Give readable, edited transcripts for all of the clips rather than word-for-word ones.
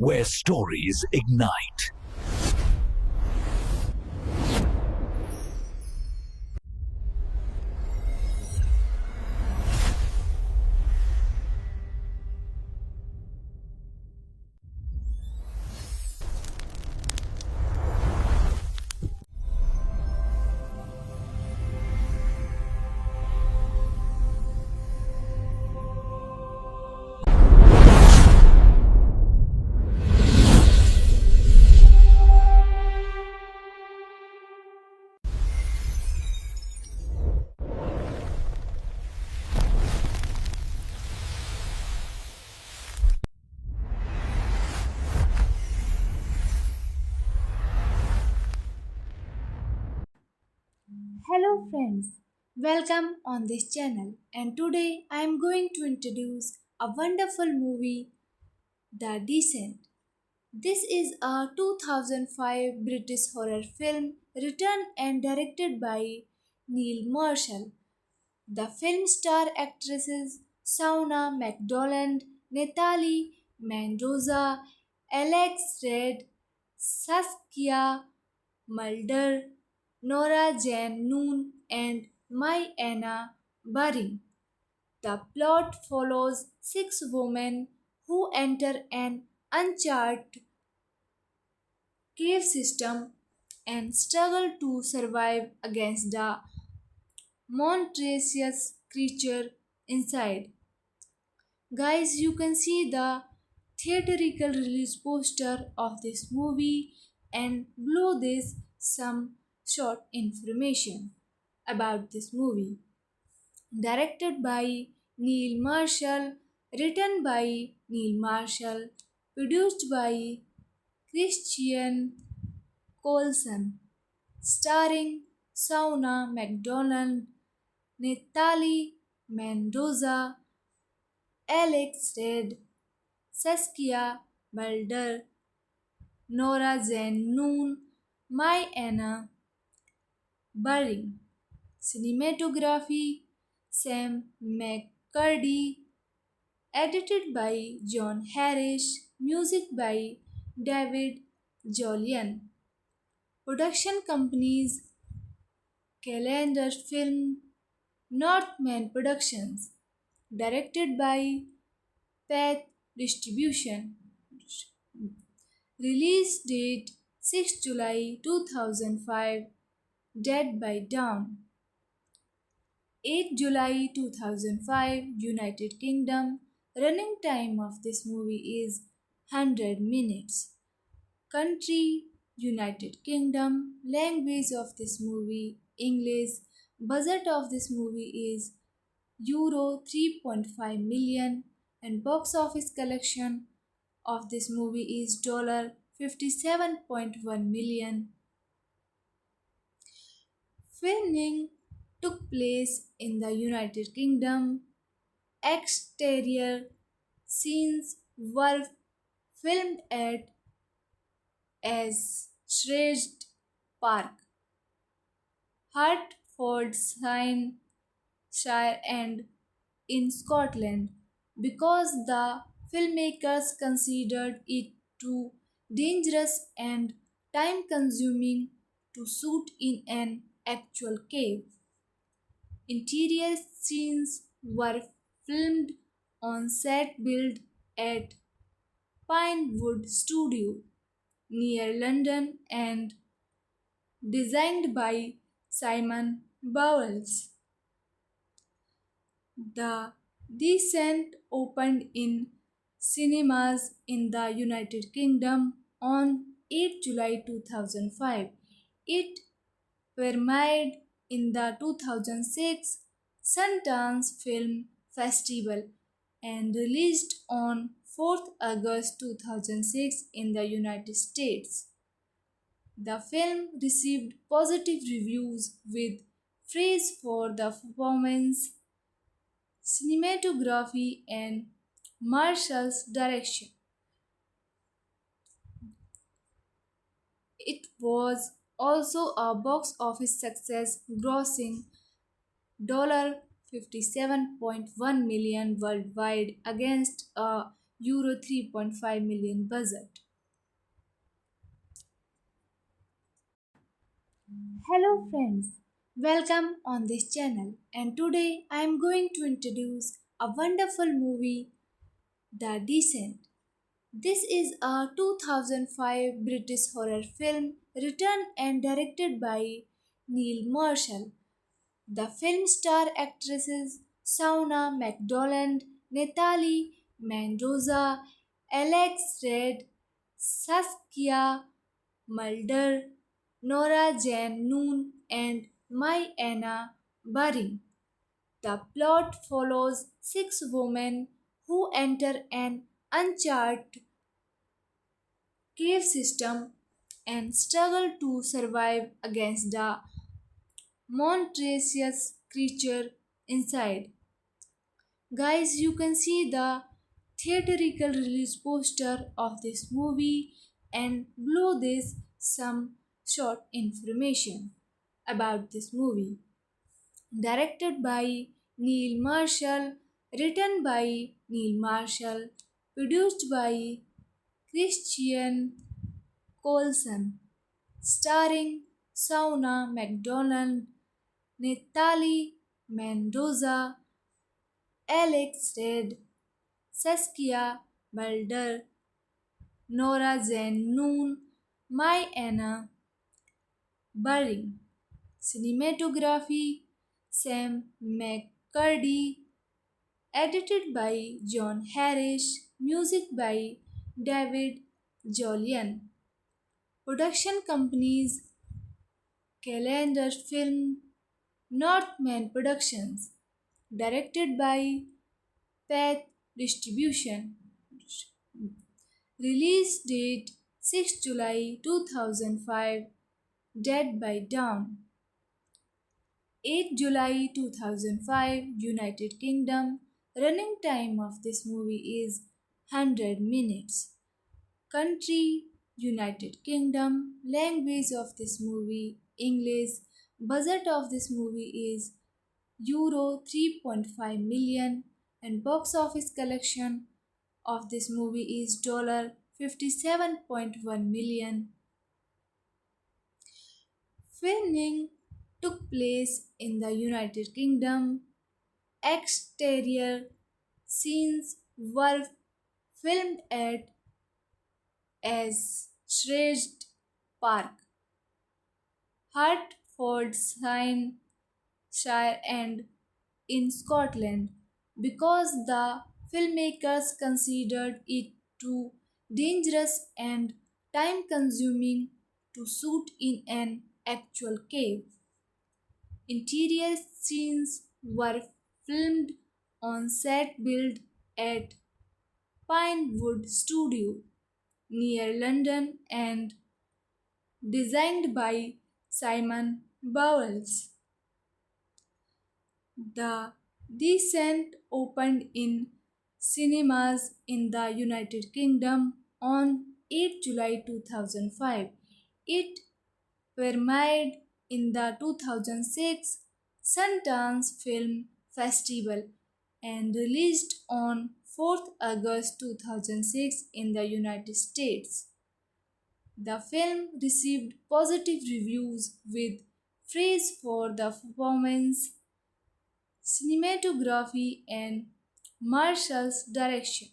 where stories ignite. Hello friends, welcome on this channel and today I am going to introduce a wonderful movie, The Descent. This is a 2005 British horror film written and directed by Neil Marshall. The film star actresses Sauna MacDonald, Natalie Mendoza, Alex Red, Saskia Mulder, Nora Jane Noon, and Mai Anna Baring. The plot follows six women who enter an uncharted cave system and struggle to survive against the monstrous creature inside. Guys, you can see the theatrical release poster of this movie and below this some short information about this movie. Directed by Neil Marshall, written by Neil Marshall, produced by Christian Colson, starring Sauna MacDonald, Natalie Mendoza, Alex Red, Saskia Mulder, Nora Jane Noon, Mai Anna Baring. Cinematography Sam McCurdy. Edited by John Harris. Music by David Jolian. Production companies Calendar Film, Northman Productions. Directed by Path Distribution. Release date 6 July 2005. Dead by Dawn. 8 July 2005, United Kingdom. Running time of this movie is 100 minutes. Country United Kingdom. Language of this movie English. Budget of this movie is Euro 3.5 million and box office collection of this movie is dollar 57.1 million. Filming took place in the United Kingdom. Exterior scenes were filmed at Ashridge Park, Hertfordshire and in Scotland because the filmmakers considered it too dangerous and time consuming to shoot in an actual cave. Interior scenes were filmed on set built at Pinewood Studio near London and designed by Simon Bowles. The Descent opened in cinemas in the United Kingdom on 8 July 2005. It premiered in the 2006 Sundance Film Festival and released on 4th August 2006 in the United States. The film received positive reviews with praise for the performance, cinematography, and Marshall's direction. It was also a box office success, grossing $57.1 million worldwide against a Euro 3.5 million budget. Hello friends, welcome on this channel and today I am going to introduce a wonderful movie, The Descent. This is a 2005 British horror film written and directed by Neil Marshall. The film star actresses Sauna MacDonald, Natalie Mendoza, Alex Red, Saskia Mulder, Nora Jane Noon, and Mai Anna Baring. The plot follows six women who enter an uncharted cave system and struggle to survive against the monstrous creature inside. Guys, you can see the theatrical release poster of this movie and below this some short information about this movie. Directed by Neil Marshall, written by Neil Marshall, produced by Christian Colson, starring Sauna MacDonald, Natalie Mendoza, Alex Red, Saskia Balder, Nora Jane Noon, Mai Anna Baring. Cinematography Sam McCurdy. Edited by John Harris. Music by David Jolian. Production companies Calendar Film, Northman Productions. Directed by Path Distribution. Release date 6 July 2005. Dead by Dawn. 8 July 2005, United Kingdom. Running time of this movie is 100 minutes. Country United Kingdom. Language of this movie English. Budget of this movie is Euro 3.5 million and box office collection of this movie is $57.1 million. Filming took place in the United Kingdom. Exterior scenes were filmed at Ashridge Park, Hertfordshire, and in Scotland because the filmmakers considered it too dangerous and time consuming to shoot in an actual cave. Interior scenes were filmed on set built at Pinewood Studio near London and designed by Simon Bowles. The Descent opened in cinemas in the United Kingdom on 8 July 2005. It premiered in the 2006 Sundance Film Festival and released on 4th August 2006 in the United States. The film received positive reviews with praise for the performance, cinematography, and Marshall's direction.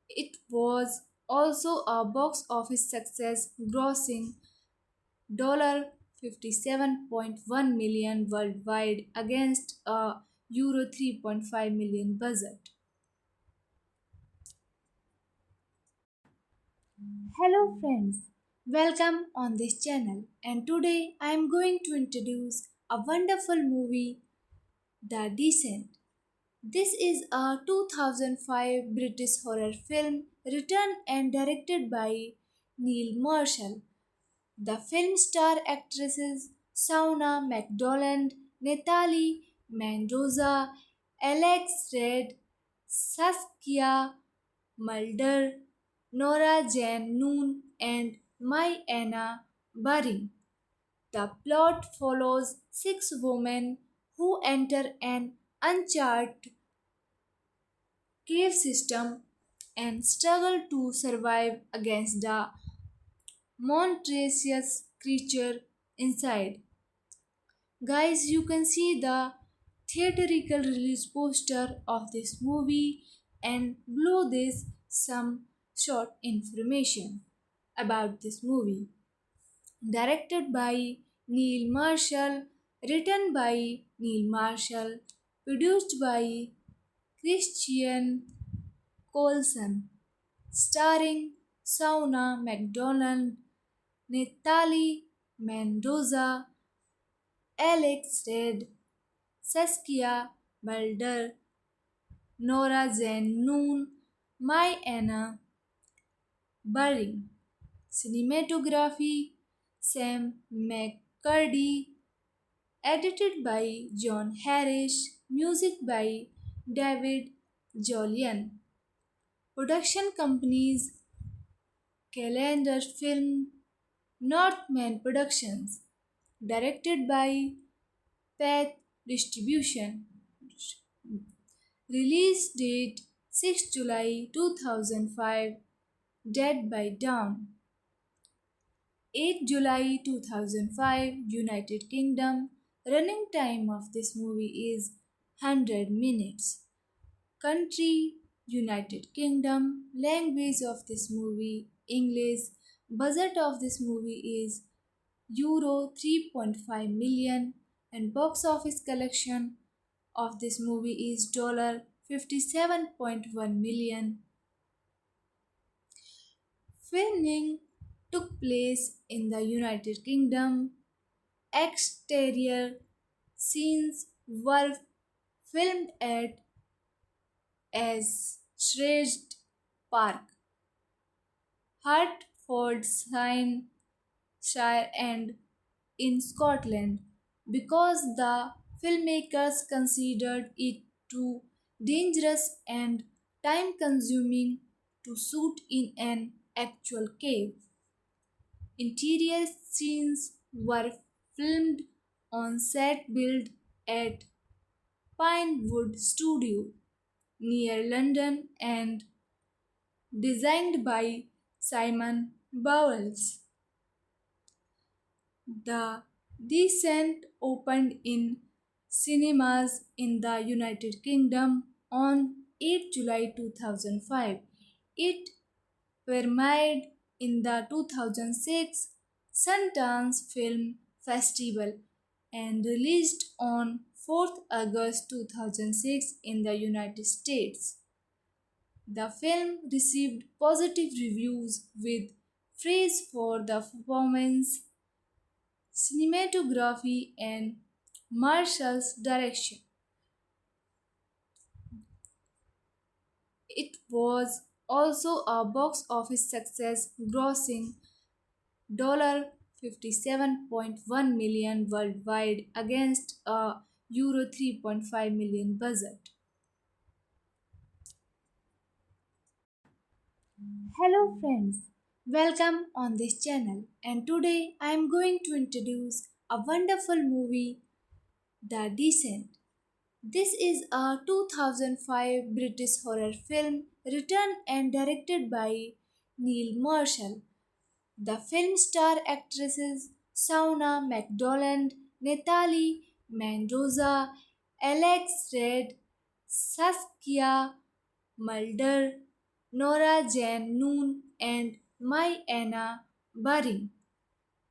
It was also a box office success, grossing $57.1 million worldwide against a Euro 3.5 million budget. Hello friends, welcome on this channel and today I am going to introduce a wonderful movie, The Descent. This is a 2005 British horror film written and directed by Neil Marshall. The film star actresses Sauna MacDonald, Natalie Mendoza, Alex Red, Saskia Mulder, Nora Jane Noon, and Mai Anna Baring. The plot follows six women who enter an uncharted cave system and struggle to survive against the monstrous creature inside. Guys, you can see the theatrical release poster of this movie and below this some short information about this movie. Directed by Neil Marshall, written by Neil Marshall, produced by Christian Colson, starring Sauna McDonald, Natalie Mendoza, Alex Red, Saskia Balder, Nora Zen Noon, Mai Anna Baring. Cinematography Sam McCurdy, edited by John Harris, music by David Jolian. Production companies Calendar Film, Northman Productions, directed by Path Distribution. Release date 6 July 2005, Dead by Dawn. 8 July 2005, United Kingdom. Running time of this movie is 100 minutes. Country United Kingdom. Language of this movie English. Budget of this movie is Euro 3.5 million and box office collection of this movie is dollar 57.1 million. Filming took place in the United Kingdom. Exterior scenes were filmed at Ashridge Park, Hertfordshire and in Scotland because the filmmakers considered it too dangerous and time consuming to shoot in an actual cave. Interior scenes were filmed on set built at Pinewood Studio near London and designed by Simon Bowles. The Descent opened in cinemas in the United Kingdom on 8 July 2005. It premiered in the 2006 Sundance Film Festival and released on 4th August 2006 in the United States. The film received positive reviews with praise for the performance, cinematography, and Marshall's direction. It was also a box office success, grossing $57.1 million worldwide against a Euro 3.5 million budget. Hello friends, welcome on this channel and today I am going to introduce a wonderful movie, The Descent. This is a 2005 British horror film written and directed by Neil Marshall. The film star actresses Sauna McDonald, Natalie Mendoza, Alex Red, Saskia Mulder, Nora Jane Noon, and Mai Anna Baring.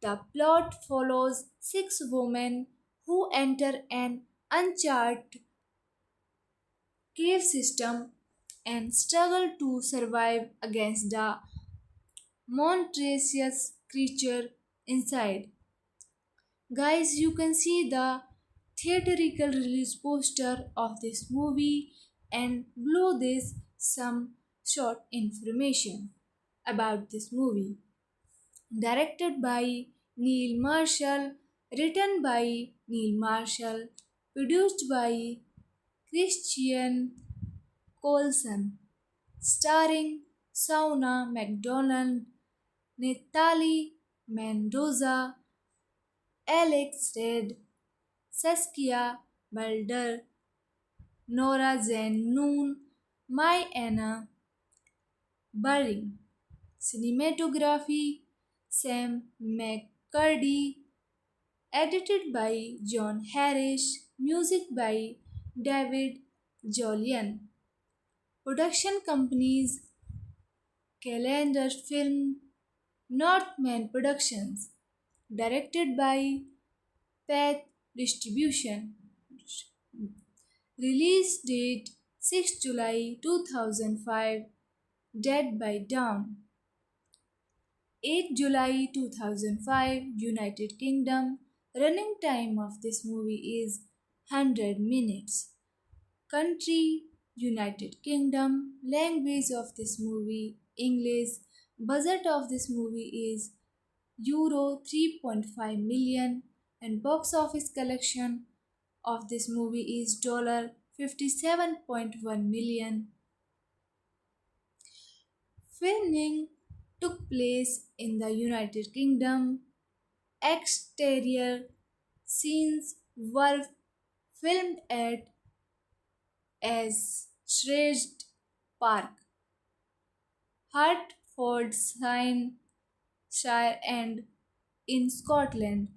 The plot follows six women who enter an uncharted cave system and struggle to survive against the monstrous creature inside. Guys, you can see the theatrical release poster of this movie and below this some short information about this movie. Directed by Neil Marshall, written by Neil Marshall, produced by Christian Colson, starring Sauna McDonald, Natalie Mendoza, Alex Red, Saskia Balder, Nora Zen Noon, My Anna Baring. Cinematography Sam McCurdy. Edited by John Harris. Music by David Jolian. Production companies Calendar Film, Northman Productions. Directed by Path Distribution. Release date 6 July 2005. Dead by Dawn. 8 July 2005, United Kingdom. Running time of this movie is 100 minutes. Country United Kingdom. Language of this movie English. Budget of this movie is Euro 3.5 million and box office collection of this movie is dollar 57.1 million. Filming took place in the United Kingdom. Exterior scenes were filmed at Ashridge Park, Hertfordshire and in Scotland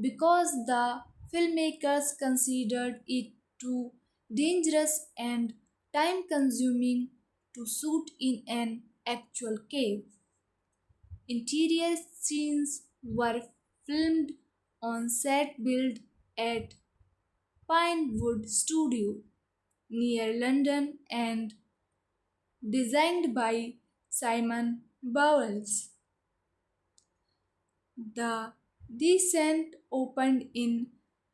because the filmmakers considered it too dangerous and time consuming to shoot in an actual cave. Interior scenes were filmed on set built at Pinewood Studio near London and designed by Simon Bowles. The Descent opened in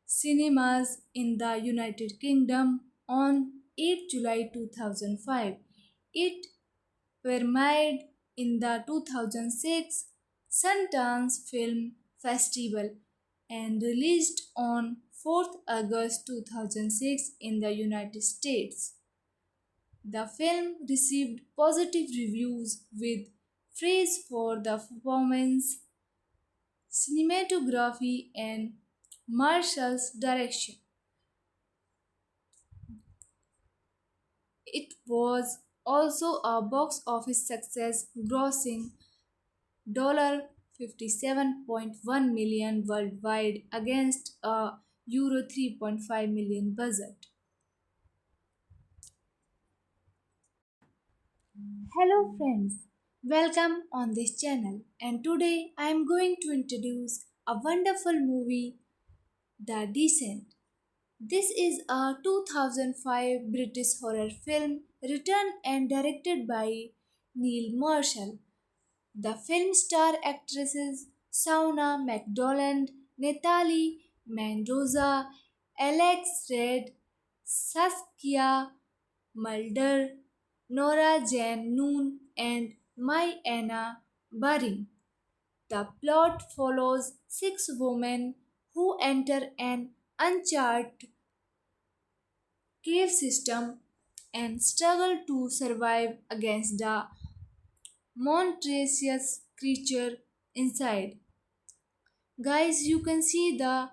cinemas in the United Kingdom on 8 July 2005. It premiered in the 2006 Sundance Film Festival and released on 4th August 2006 in the United States. The film received positive reviews with praise for the performance, cinematography, and Marshall's direction. It was also a box office success, grossing $57.1 million worldwide against a Euro 3.5 million budget. Hello friends, welcome on this channel and today I am going to introduce a wonderful movie, The Descent. This is a 2005 British horror film written and directed by Neil Marshall. The film star actresses Shauna MacDonald, Natalie Mendoza, Alex Red, Saskia Mulder, Nora Jane Noon, and Mai Anna Baring. The plot follows six women who enter an uncharted cave system and struggle to survive against the monstrous creature inside. Guys, you can see the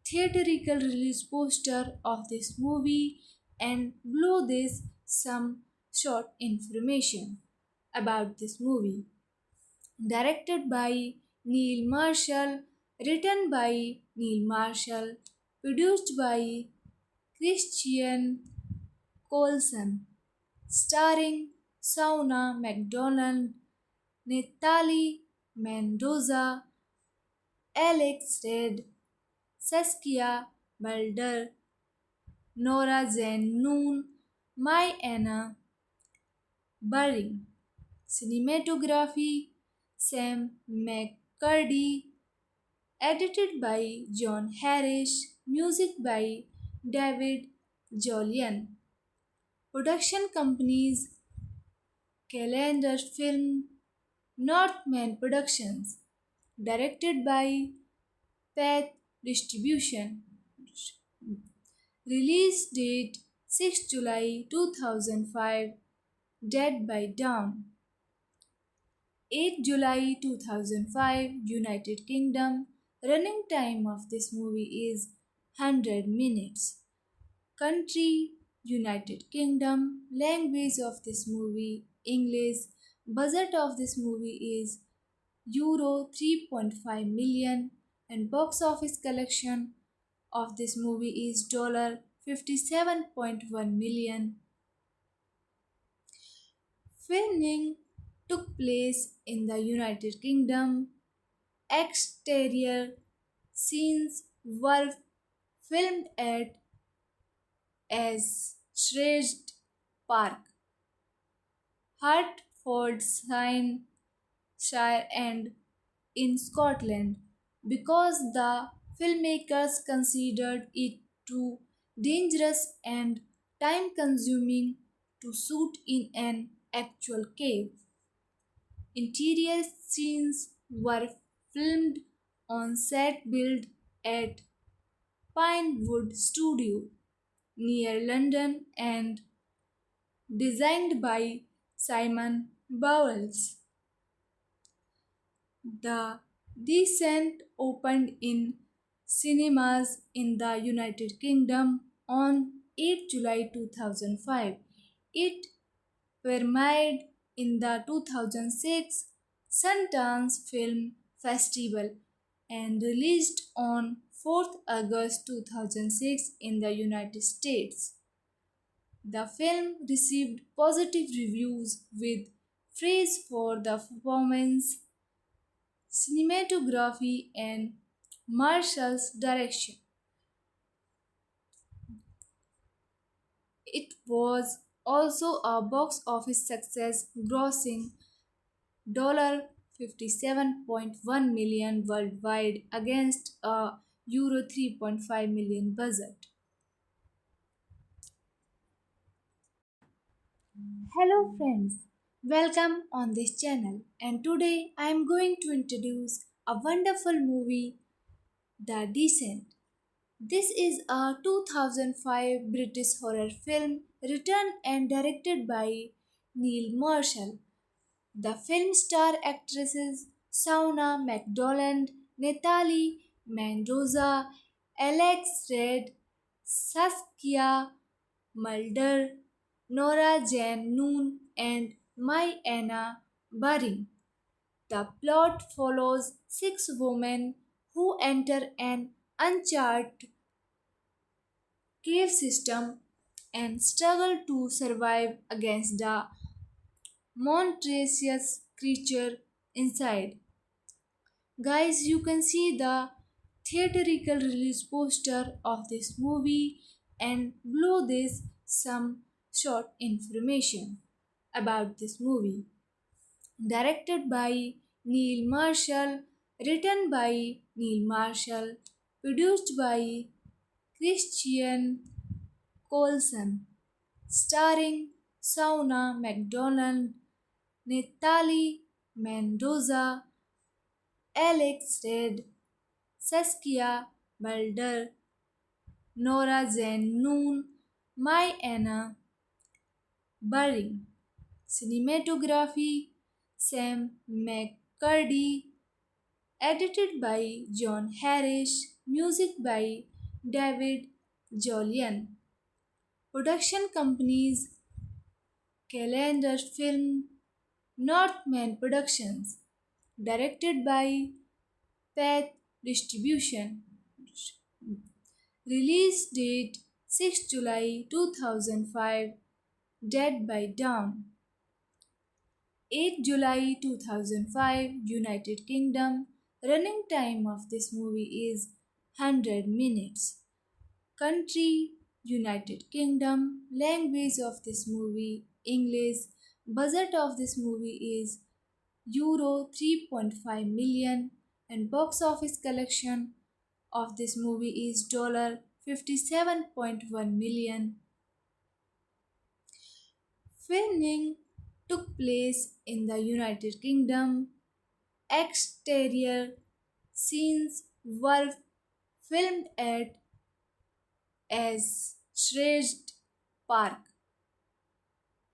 theatrical release poster of this movie and below this some short information about this movie. Directed by Neil Marshall, written by Neil Marshall, produced by Christian Colson, starring Sauna MacDonald, Natalie Mendoza, Alex Red, Saskia Balder, Nora Jane Noon, Mai Anna Baring. Cinematography Sam McCurdy. Edited by John Harris. Music by David Jolian. Production companies Calendar Film, Northman Productions. Directed by Path Distribution. Release date 6 July 2005. Dead by Dawn. 8 July 2005, United Kingdom. Running time of this movie is 100 minutes. Country United Kingdom. Language of this movie English. Budget of this movie is Euro 3.5 million and box office collection of this movie is dollar 57.1 million. Filming took place in the United Kingdom. Exterior scenes were filmed at as Shrewsbury Park, Hertfordshire and in Scotland because the filmmakers considered it too dangerous and time consuming to shoot in an actual cave. Interior scenes were filmed on set built at Pinewood Studio near London and designed by Simon Bowles. The Descent opened in cinemas in the United Kingdom on 8 July 2005. It premiered in the 2006 Sundance Film Festival and released on 4th August 2006 in the United States. The film received positive reviews with praise for the performance, cinematography, and Marshall's direction. It was also a box office success, grossing $57.1 million worldwide against a Euro 3.5 million budget. Hello friends, welcome on this channel and today I am going to introduce a wonderful movie, The Descent. This is a 2005 British horror film written and directed by Neil Marshall. The film star actresses Shauna MacDonald, Natalie Mendoza, Alex Red, Saskia Mulder, Nora Jane Noon, and Mai Anna Baring. The plot follows six women who enter an uncharted cave system and struggle to survive against the monstrous creature inside. Guys, you can see the theatrical release poster of this movie and below this some short information about this movie. Directed by Neil Marshall, written by Neil Marshall, produced by Christian Colson, starring Sauna MacDonald, Natalie Mendoza, Alex Red, Saskia Balder, Nora Jane Noon, Mai Anna Baring. Cinematography Sam McCurdy. Edited by John Harris. Music by David Jolian. Production companies Calendar Film, Northman Productions. Directed by Path Distribution. Release date 6 July 2005. Dead by Dawn. 8 July 2005, United Kingdom. Running time of this movie is 100 minutes. Country United Kingdom. Language of this movie English. Budget of this movie is Euro 3.5 million and box office collection of this movie is dollar 57.1 million. Filming took place in the United Kingdom. Exterior scenes were filmed at as Shrewsbury Park,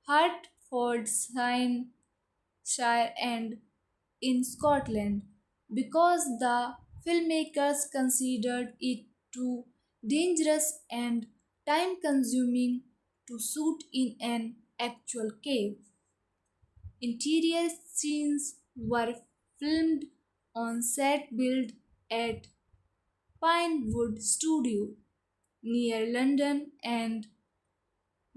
Hertfordshire and in Scotland because the filmmakers considered it too dangerous and time consuming to shoot in an actual cave. Interior scenes were filmed on set built at Pinewood Studio near London and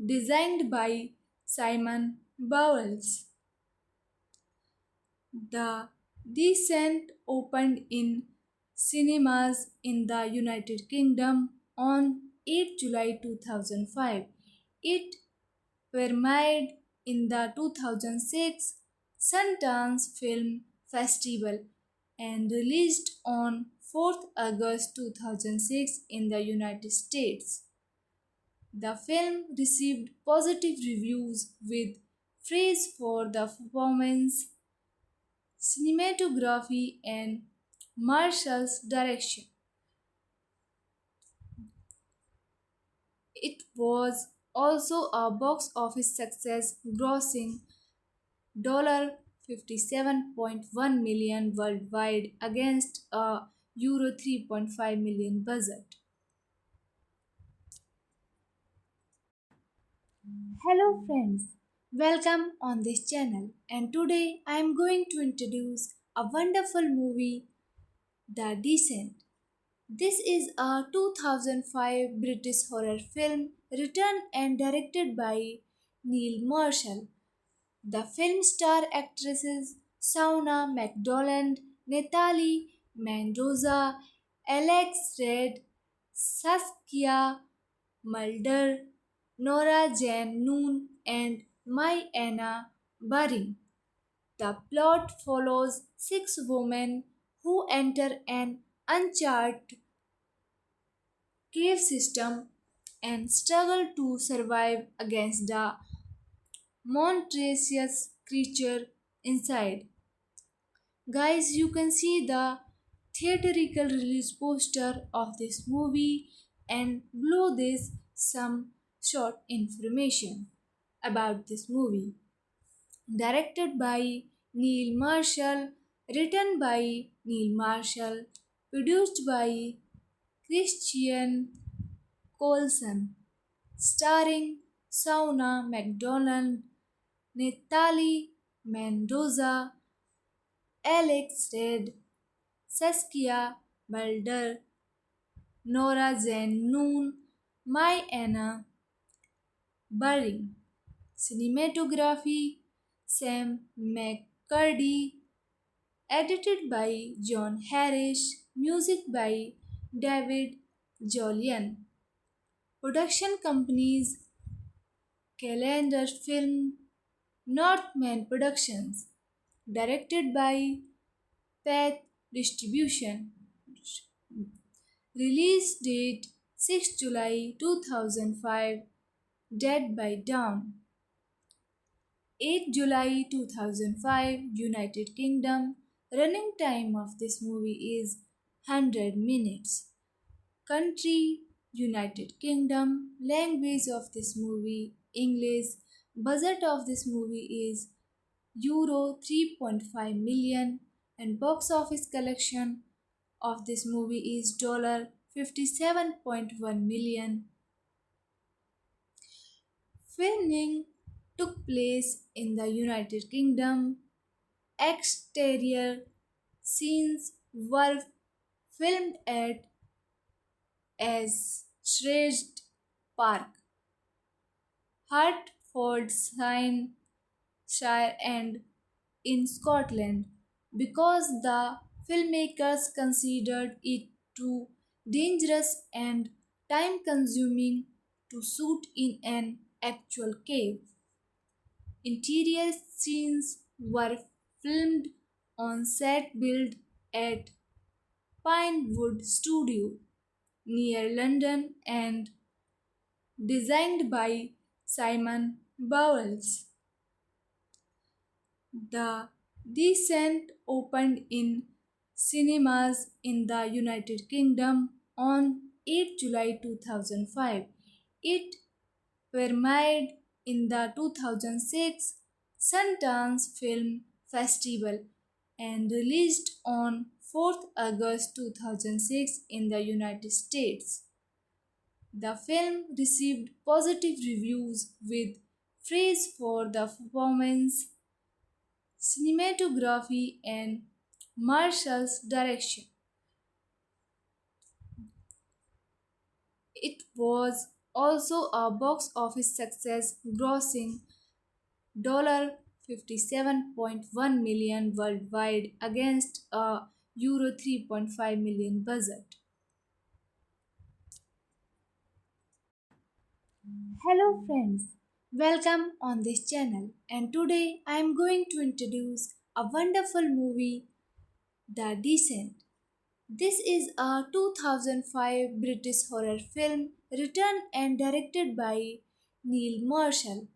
designed by Simon Bowles. The Descent opened in cinemas in the United Kingdom on 8 July 2005. It premiered in the 2006 Sundance Film Festival and released on 4th August 2006 in the United States. The film received positive reviews with praise for the performance, cinematography, and Marshall's direction. It was also a box office success, grossing $57.1 million worldwide against a Euro 3.5 million budget. Hello friends, welcome on this channel, and today I am going to introduce a wonderful movie, The Descent. This is a 2005 British horror film written and directed by Neil Marshall. The film star actresses Sauna MacDonald, Natalie Mendoza, Alex Red, Saskia Mulder, Nora Jane Noon, and Mai Anna Baring. The plot follows six women who enter an uncharted cave system and struggle to survive against the monstrous creature inside. Guys, you can see the theatrical release poster of this movie and below this some short information about this movie. Directed by Neil Marshall, written by Neil Marshall, produced by Christian Colson, starring Sauna MacDonald, Natalie Mendoza, Alex Red, Saskia Balder, Nora Jane Noon, Mai Anna Baring. Cinematography Sam McCurdy. Edited by John Harris. Music by David Jolian. Production companies Calendar Film, Northman Productions. Directed by Path Distribution. Release date 6 July 2005. Dead by Dawn. 8 July 2005, United Kingdom. Running time of this movie is 100 minutes. Country United Kingdom. Language of this movie English. Budget of this movie is Euro 3.5 million and box office collection of this movie is $57.1 million. Filming took place in the United Kingdom. Exterior scenes were filmed at Ashridge Park, Hertfordshire, and in Scotland because the filmmakers considered it too dangerous and time consuming to shoot in an actual cave. Interior scenes were filmed on set built at Pinewood Studio near London and designed by Simon Bowles. The Descent opened in cinemas in the United Kingdom on 8 July 2005. It premiered in the 2006 Sundance Film Festival and released on 4th August 2006 in the United States. The film received positive reviews with praise for the performance, cinematography, and Marshall's direction. It was also a box office success, grossing $57.1 million worldwide against a Euro 3.5 million budget. Hello friends, welcome on this channel, and today I am going to introduce a wonderful movie, The Descent. This is a 2005 British horror film written and directed by Neil Marshall.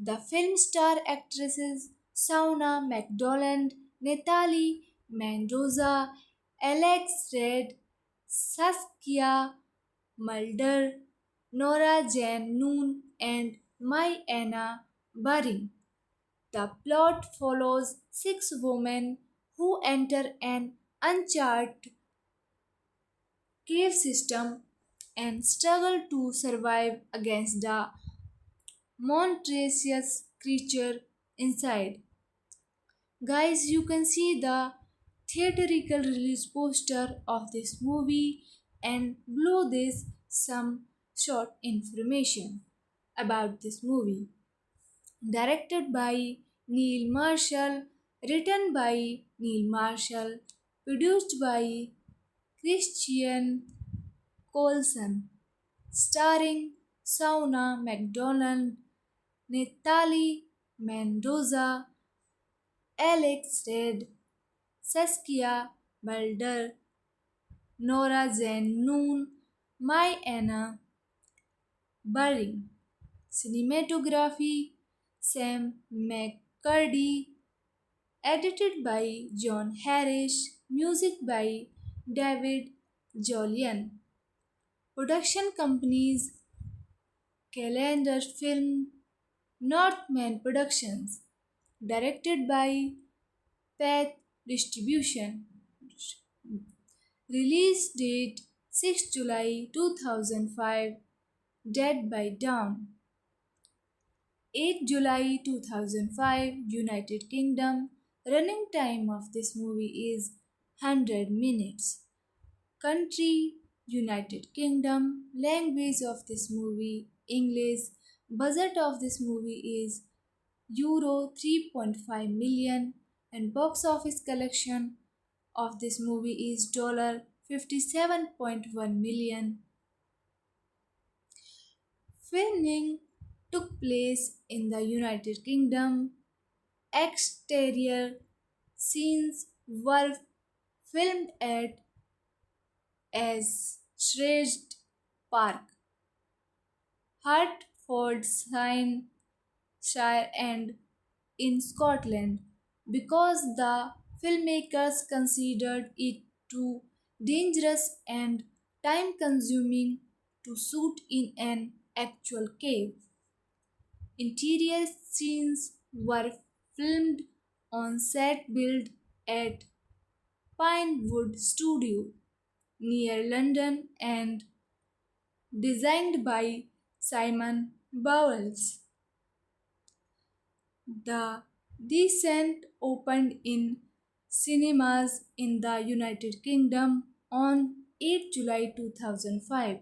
The film star actresses Sauna MacDonald, Natalie Mendoza, Alex Red, Saskia Mulder, Nora Jane Noon, and Mai Anna Baring. The plot follows six women who enter an uncharted cave system and struggle to survive against the monstrous creature inside. Guys, you can see the theatrical release poster of this movie and below this some short information about this movie. Directed by Neil Marshall, written by Neil Marshall, produced by Christian Colson, starring Sauna MacDonald, Natalie Mendoza, Alex Red, Saskia Balder, Nora Jane Noon, Mai Anna Baring. Cinematography Sam McCurdy. Edited by John Harris. Music by David Jolian. Production companies Calendar Film, Northman Productions. Directed by Path Distribution. Release date 6 July 2005. Dead by Dawn. 8 July 2005, United Kingdom. Running time of this movie is 100 minutes. Country United Kingdom. Language of this movie English. Budget of this movie is Euro 3.5 million, and box office collection of this movie is $57.1 million. Filming took place in the United Kingdom. Exterior scenes were filmed at Ashridge Park, Hertfordshire, and in Scotland because the filmmakers considered it too dangerous and time consuming to shoot in an actual cave. Interior scenes were filmed on set built at Pinewood Studio near London and designed by Simon Bowles. The Descent opened in cinemas in the United Kingdom on 8 July 2005.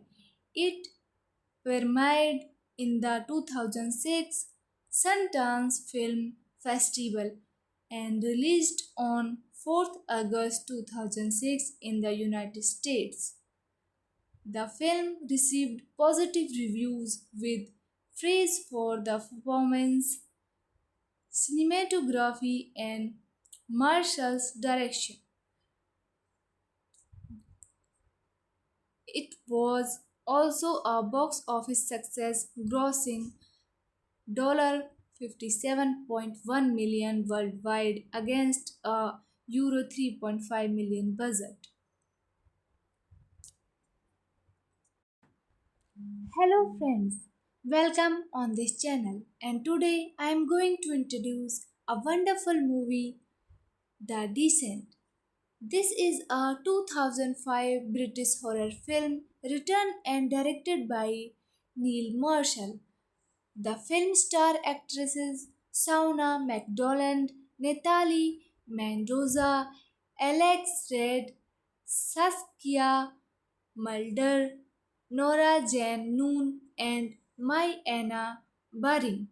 It premiered in the 2006 Sundance Film Festival and released on 4th August 2006 in the United States. The film received positive reviews with praise for the performance, cinematography, and Marshall's direction. It was also a box office success, grossing $57.1 million worldwide against a Euro 3.5 million budget. Hello friends, welcome on this channel, and today I am going to introduce a wonderful movie, The Descent. This is a 2005 British horror film written and directed by Neil Marshall. The film star actresses Sauna MacDonald, Natalie Mendoza, Alex Red, Saskia Mulder, Nora Jane Noon, and Mai Anna Baring.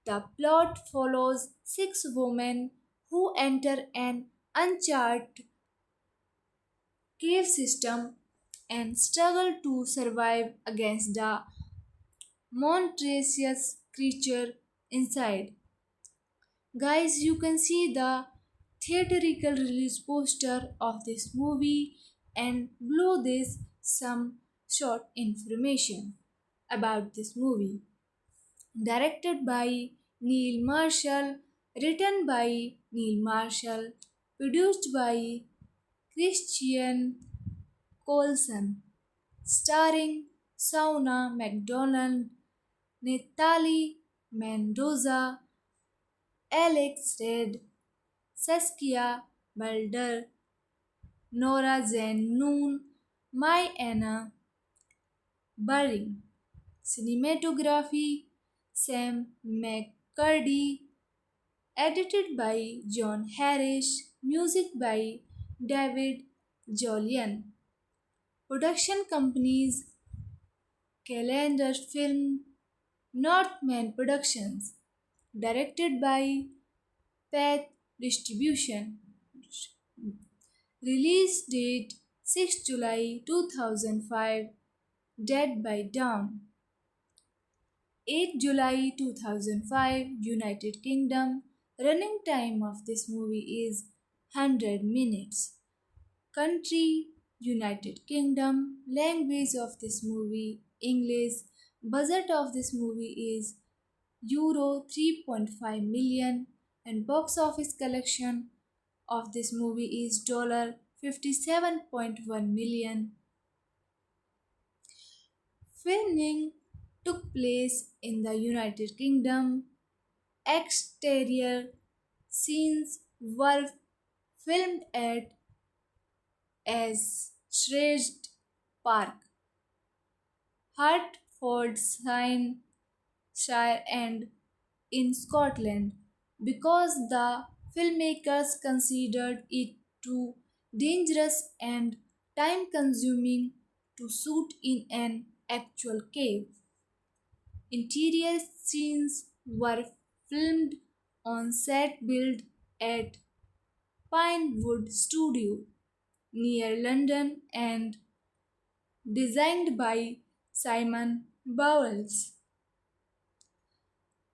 The plot follows six women who enter an uncharted cave system and struggle to survive against the monstrous creature inside. Guys, you can see the theatrical release poster of this movie and below this some short information about this movie. Directed by Neil Marshall, written by Neil Marshall, produced by Christian Colson, starring Sauna MacDonald, Natalie Mendoza, Alex Red, Saskia Balder, Nora Jane Noon, Mai Anna Baring. Cinematography Sam McCurdy. Edited by John Harris. Music by David Jolian. Production companies Calendar Film, Northman Productions. Directed by Path Distribution. Release date 6 July 2005. Dead by Dawn. 8 July 2005, United Kingdom. Running time of this movie is 100 minutes. Country United Kingdom. Language of this movie English. Budget of this movie is Euro 3.5 million and box office collection of this movie is dollar 57.1 million. Filming took place in the United Kingdom. Exterior scenes were filmed at Ashridge Park, Hertfordshire and in Scotland because the filmmakers considered it too dangerous and time consuming to shoot in an actual cave. Interior scenes were filmed on set built at Pinewood Studio near London and designed by Simon Bowles.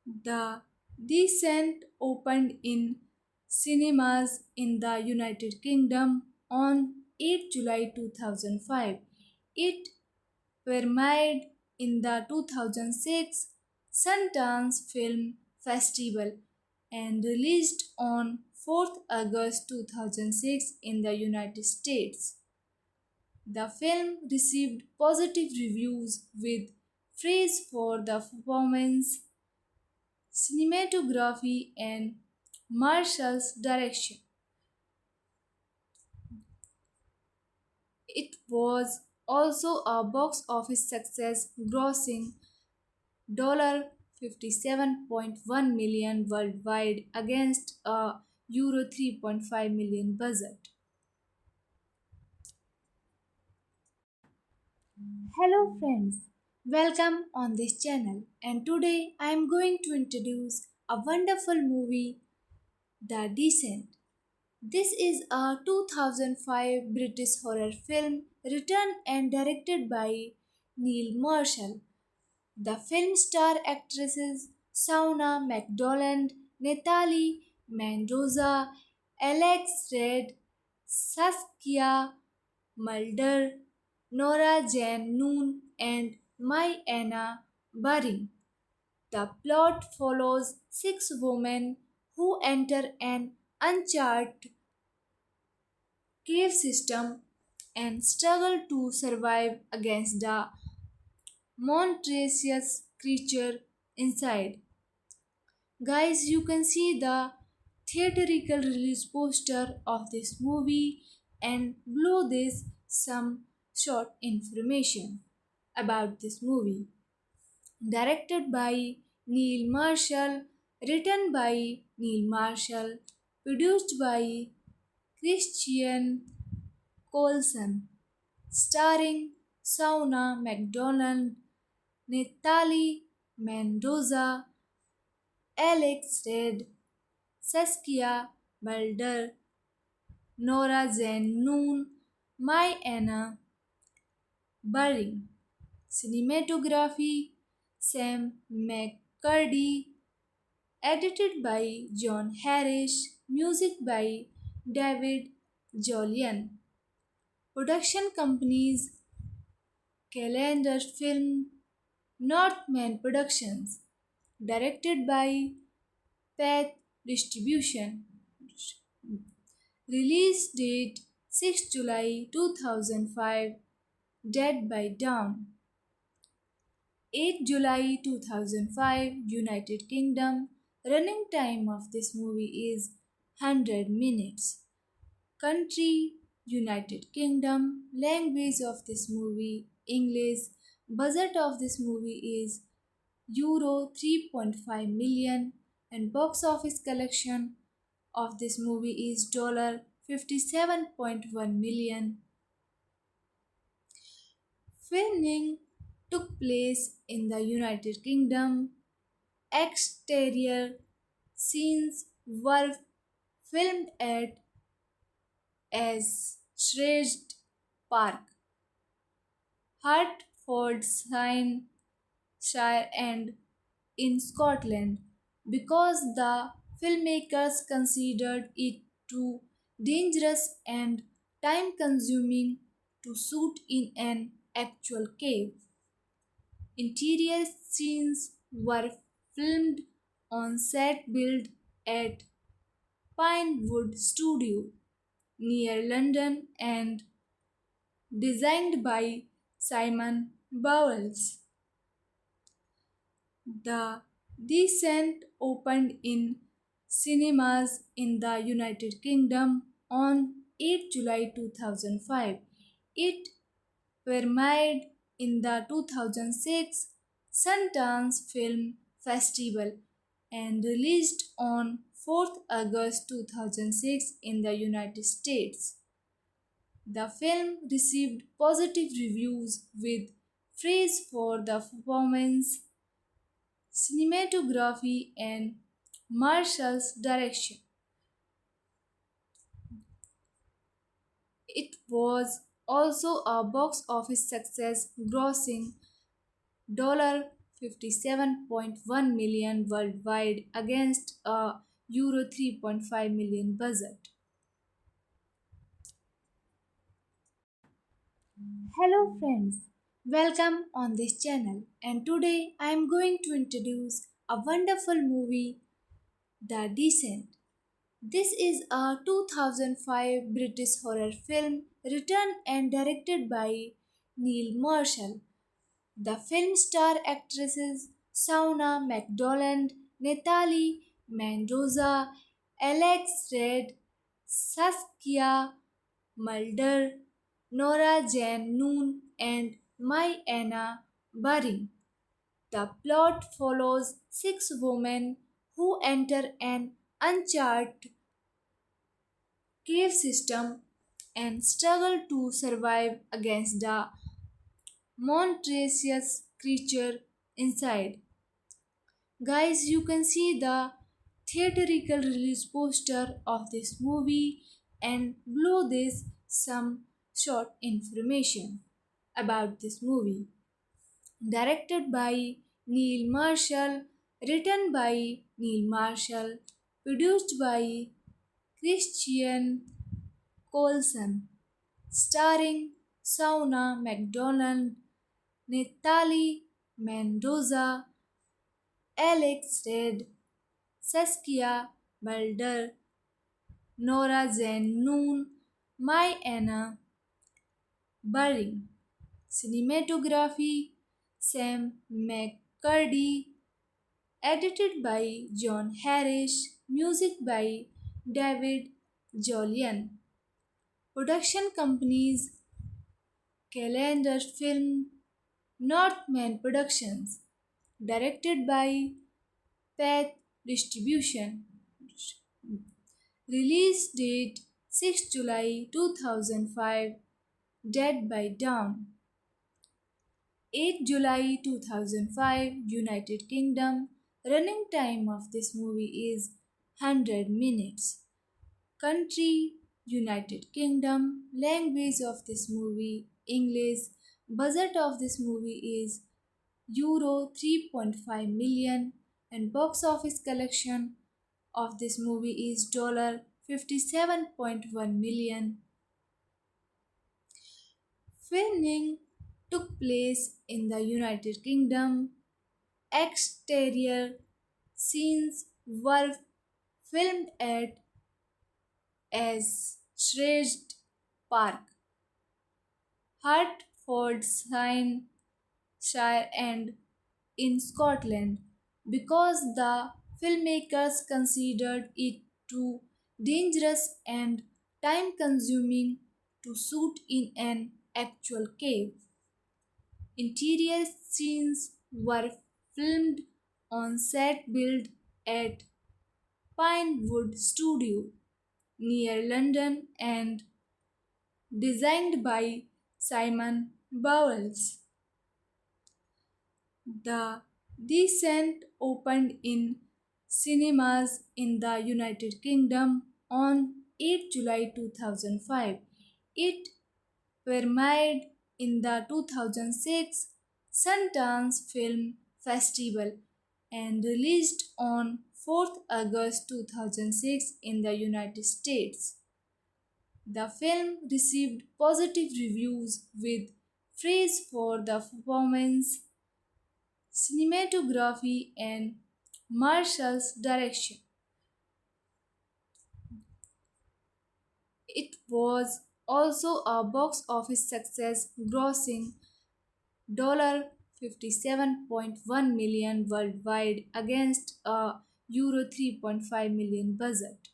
The Descent opened in cinemas in the United Kingdom on 8 July 2005. It premiered in the 2006 Sundance Film Festival and released on 4th August 2006 in the United States. The film received positive reviews with praise for the performance, cinematography, and Marshall's direction. It was also a box office success, grossing $57.1 million worldwide against a Euro 3.5 million budget. Hello friends, welcome on this channel and today I am going to introduce a wonderful movie, The Descent. This is a 2005 British horror film written and directed by Neil Marshall. The film star actresses Sauna MacDonald, Natalie Mendoza, Alex Red, Saskia Mulder, Nora Jane Noon, and Mai Anna Baring. The plot follows six women who enter an uncharted cave system and struggle to survive against the monstrous creature inside. Guys, you can see the theatrical release poster of this movie and below this some short information about this movie. Directed by Neil Marshall, written by Neil Marshall, produced by Christian Colson, starring Sauna McDonald, Natalie Mendoza, Alex Red, Saskia Balder, Nora Jane Noon, Mai Anna Baring. Cinematography Sam McCurdy, edited by John Harris, music by David Jolian. Production companies Calendar Film, Northman Productions, directed by Path Distribution. Release date 6 July 2005, Dead by Dawn. 8 July 2005, United Kingdom. Running time of this movie is 100 minutes. Country United Kingdom. Language of this movie English. Budget of this movie is Euro 3.5 million and box office collection of this movie is dollar 57.1 million. Filming took place in the United Kingdom. Exterior scenes were filmed at Ashridge Park, Hertfordshire and in Scotland because the filmmakers considered it too dangerous and time consuming to shoot in an actual cave. Interior scenes were filmed on set built at Pinewood Studio near London and designed by Simon Bowles. The Descent opened in cinemas in the United Kingdom on 8 July 2005. It premiered in the 2006 Sundance Film Festival and released on 4th August 2006 in the United States. The film received positive reviews with praise for the performance, cinematography, and Marshall's direction. It was also a box office success, grossing $57.1 million worldwide against a Euro 3.5 million budget. Hello friends, welcome on this channel and today I am going to introduce a wonderful movie, The Descent. This is a 2005 British horror film written and directed by Neil Marshall. The film star actresses Sauna McDonald, Natalie Mendoza, Alex Red, Saskia Mulder, Nora Jane Noon, and Mai Anna Baring. The plot follows six women who enter an uncharted cave system and struggle to survive against the monstrous creature inside. Guys, you can see the theatrical release poster of this movie and below this some short information about this movie. Directed by Neil Marshall, written by Neil Marshall, produced by Christian Colson, starring Sauna McDonald, Natalie Mendoza, Alex Red, Saskia Balder, Nora Jane Noon, Mai Anna Baring. Cinematography Sam McCurdy, edited by John Harris, music by David Jolian. Production companies Calendar Film, Northman Productions. Directed by Path Distribution. Release date 6 July 2005. Dead by Dawn. 8 July 2005, United Kingdom. Running time of this movie is 100 minutes. Country United Kingdom. Language of this movie English. Budget of this movie is Euro 3.5 million and box office collection of this movie is dollar 57.1 million. Filming took place in the United Kingdom. Exterior scenes were filmed at Ashridge Park, Hertfordshire and in Scotland because the filmmakers considered it too dangerous and time consuming to shoot in an actual cave. Interior scenes were filmed on set built at Pinewood Studio near London and designed by Simon Bowles. The Descent opened in cinemas in the United Kingdom on 8 July 2005. It premiered in the 2006 Sundance Film Festival and released on 4th August 2006 in the United States. The film received positive reviews with praise for the performance, cinematography, and Marshall's direction. It was also a box office success, grossing $57.1 million worldwide against a Euro 3.5 million budget.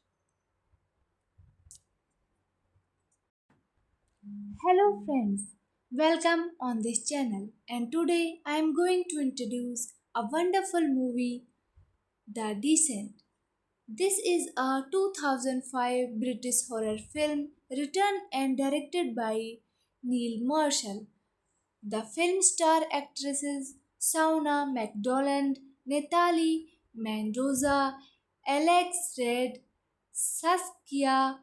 Hello friends, welcome on this channel and today I am going to introduce a wonderful movie, The Descent. This is a 2005 British horror film written and directed by Neil Marshall. The film star actresses Shauna MacDonald, Natalie Mendoza, Alex Red, Saskia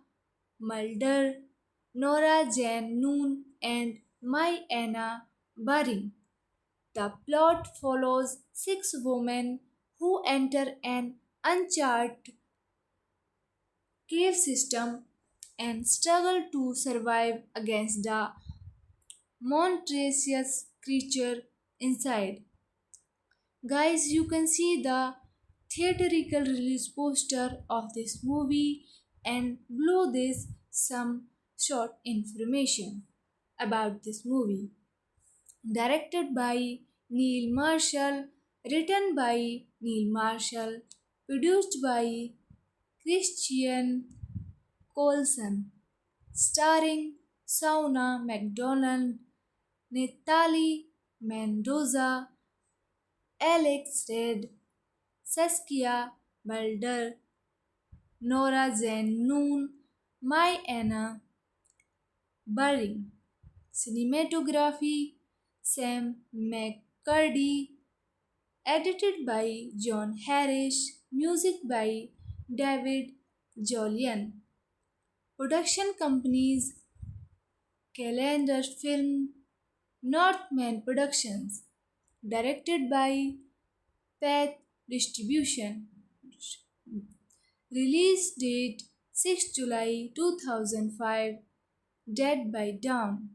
Mulder, Nora Jane Noon, and Mai Anna Baring. The plot follows six women who enter an uncharted cave system and struggle to survive against the monstrous creature inside. Guys, you can see the theatrical release poster of this movie and below this some short information about this movie. Directed by Neil Marshall, written by Neil Marshall, produced by Christian Colson, starring Shauna MacDonald, Natalie Mendoza, Alex Red, Saskia Balder, Nora Jane Noon, Mai Anna Baring. Cinematography Sam McCurdy. Edited by John Harris. Music by David Jolian. Production companies Calendar Film, Northman Productions. Directed by Path Distribution. Release date 6 July 2005. Dead by Dawn.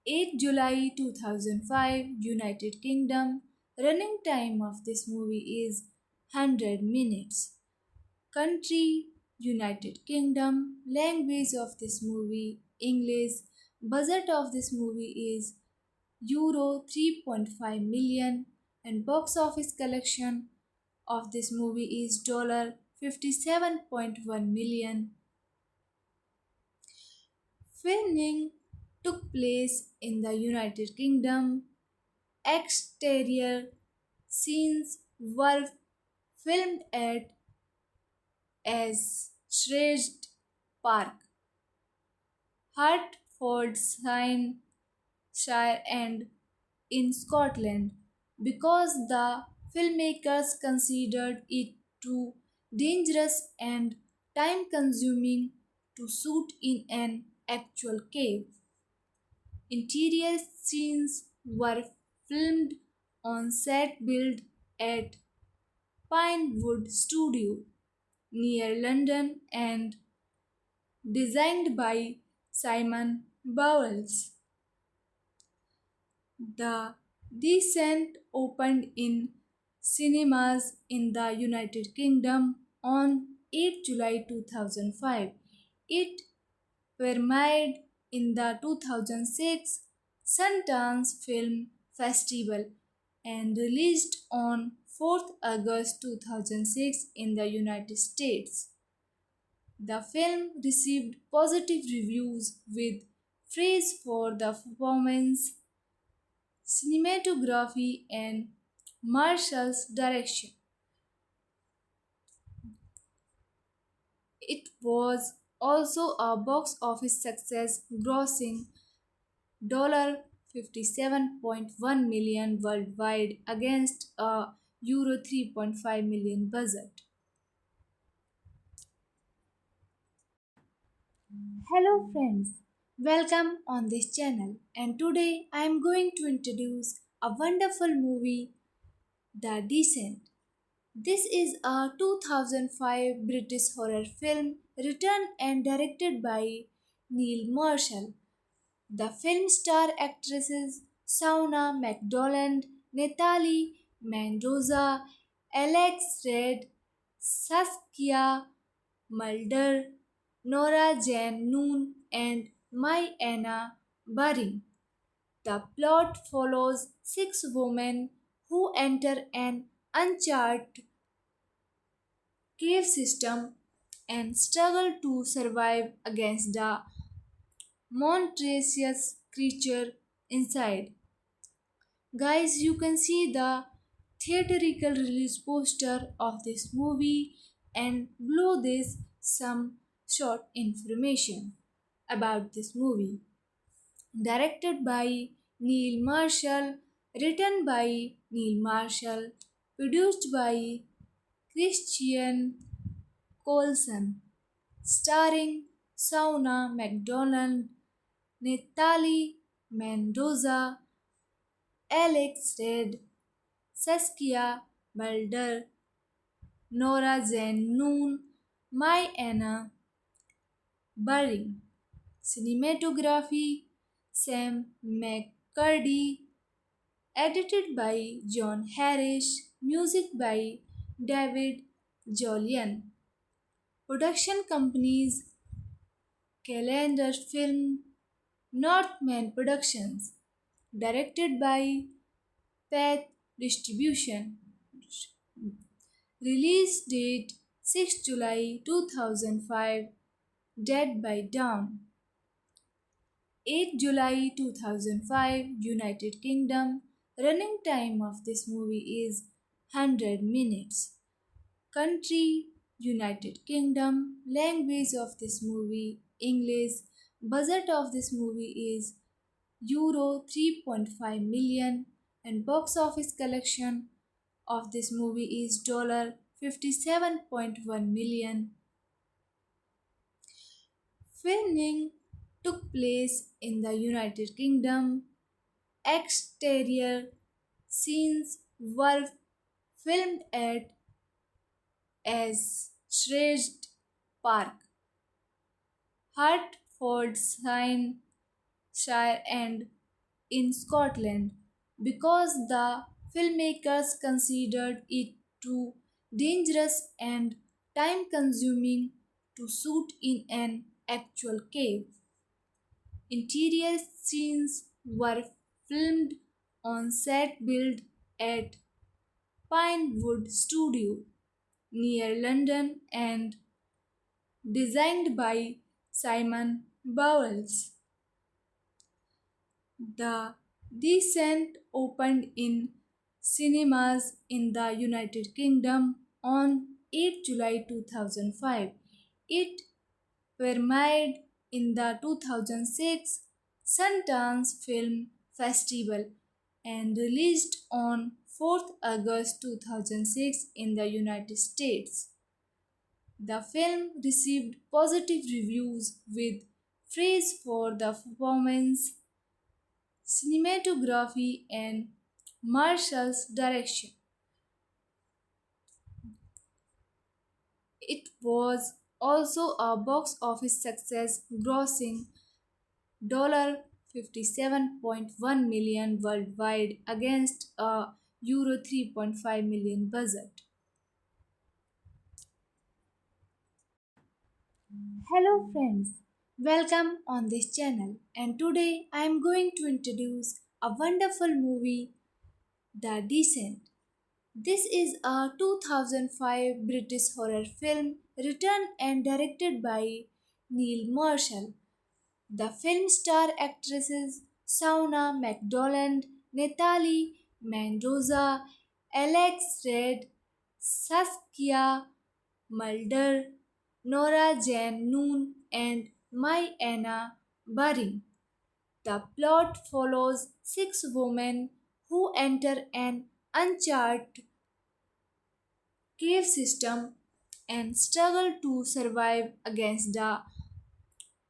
8 July 2005, United Kingdom. Running time of this movie is 100 minutes. Country United Kingdom. Language of this movie English. Budget of this movie is Euro 3.5 million and box office collection of this movie is dollar $57.1 million. Filming took place in the United Kingdom. Exterior scenes were filmed at Ashridge Park, Hertfordshire, and in Scotland because the filmmakers considered it too dangerous and time consuming to shoot in an actual cave. Interior scenes were filmed on set built at Pinewood Studio near London and designed by Simon Bowles. The Descent opened in cinemas in the United Kingdom on 8 July 2005. It premiered in the 2006 Sundance Film Festival and released on 4th August 2006 in the United States. The film received positive reviews with praise for the performance, cinematography, and Marshall's direction. It was also a box office success, grossing $57.1 million worldwide against a Euro 3.5 million budget. Hello friends, welcome on this channel, and today I am going to introduce a wonderful movie, The Descent. This is a 2005 British horror film written and directed by Neil Marshall. The film star actresses Sauna MacDonald, Natalie Mendoza, Alex Red, Saskia Mulder, Nora Jane Noon, and Mai Anna Baring. The plot follows six women who enter an uncharted cave system and struggle to survive against the monstrous creature inside. Guys, you can see the theatrical release poster of this movie and below this some short information about this movie. Directed by Neil Marshall, written by Neil Marshall, produced by Christian Colson, starring Sauna MacDonald, Natalie Mendoza, Alex Red, Saskia Balder, Nora Jane Noon, Mai Anna Baring. Cinematography Sam McCurdy. Edited by John Harris. Music by David Jolian. Production companies Calendar Film, Northman Productions. Directed by Path Distribution. Release date 6 July 2005. Dead by Dawn. 8 July 2005, United Kingdom. Running time of this movie is 100 minutes. Country United Kingdom. Language of this movie English. Budget of this movie is Euro 3.5 million and box office collection of this movie is $57.1 million. Filming took place in the United Kingdom. Exterior scenes were filmed at Ashridge Park, Hertfordshire, and in Scotland because the filmmakers considered it too dangerous and time consuming to shoot in an actual cave. Interior scenes were filmed on set built at Pinewood Studio near London and designed by Simon Bowles. The Descent opened in cinemas in the United Kingdom on 8 July 2005. It premiered in the 2006 Sundance Film Festival and released on 4th August 2006 in the United States. The film received positive reviews with praise for the performance, cinematography, and Marshall's direction. It was also a box office success, grossing $57.1 million worldwide against a Euro 3.5 million budget. Hello friends, welcome on this channel, and today I am going to introduce a wonderful movie, The Descent. This is a 2005 British horror film written and directed by Neil Marshall. The film star actresses Sauna MacDonald, Natalie Mendoza, Alex Red, Saskia Mulder, Nora Jane Noon, and Mai Anna Baring. The plot follows six women who enter an uncharted cave system and struggle to survive against the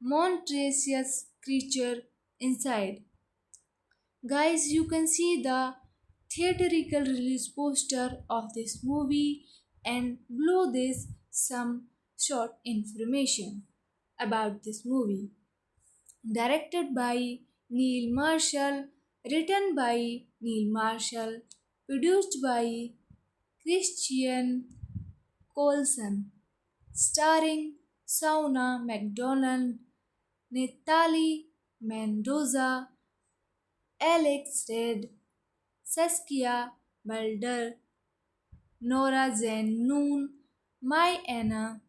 monstrous creature inside. Guys, you can see the theatrical release poster of this movie and below this some short information about this movie. Directed by Neil Marshall, written by Neil Marshall, produced by Christian Colson, starring Sauna MacDonald, Natalie Mendoza, Alex Red, Saskia Balder, Nora Jane Noon, Mai Anna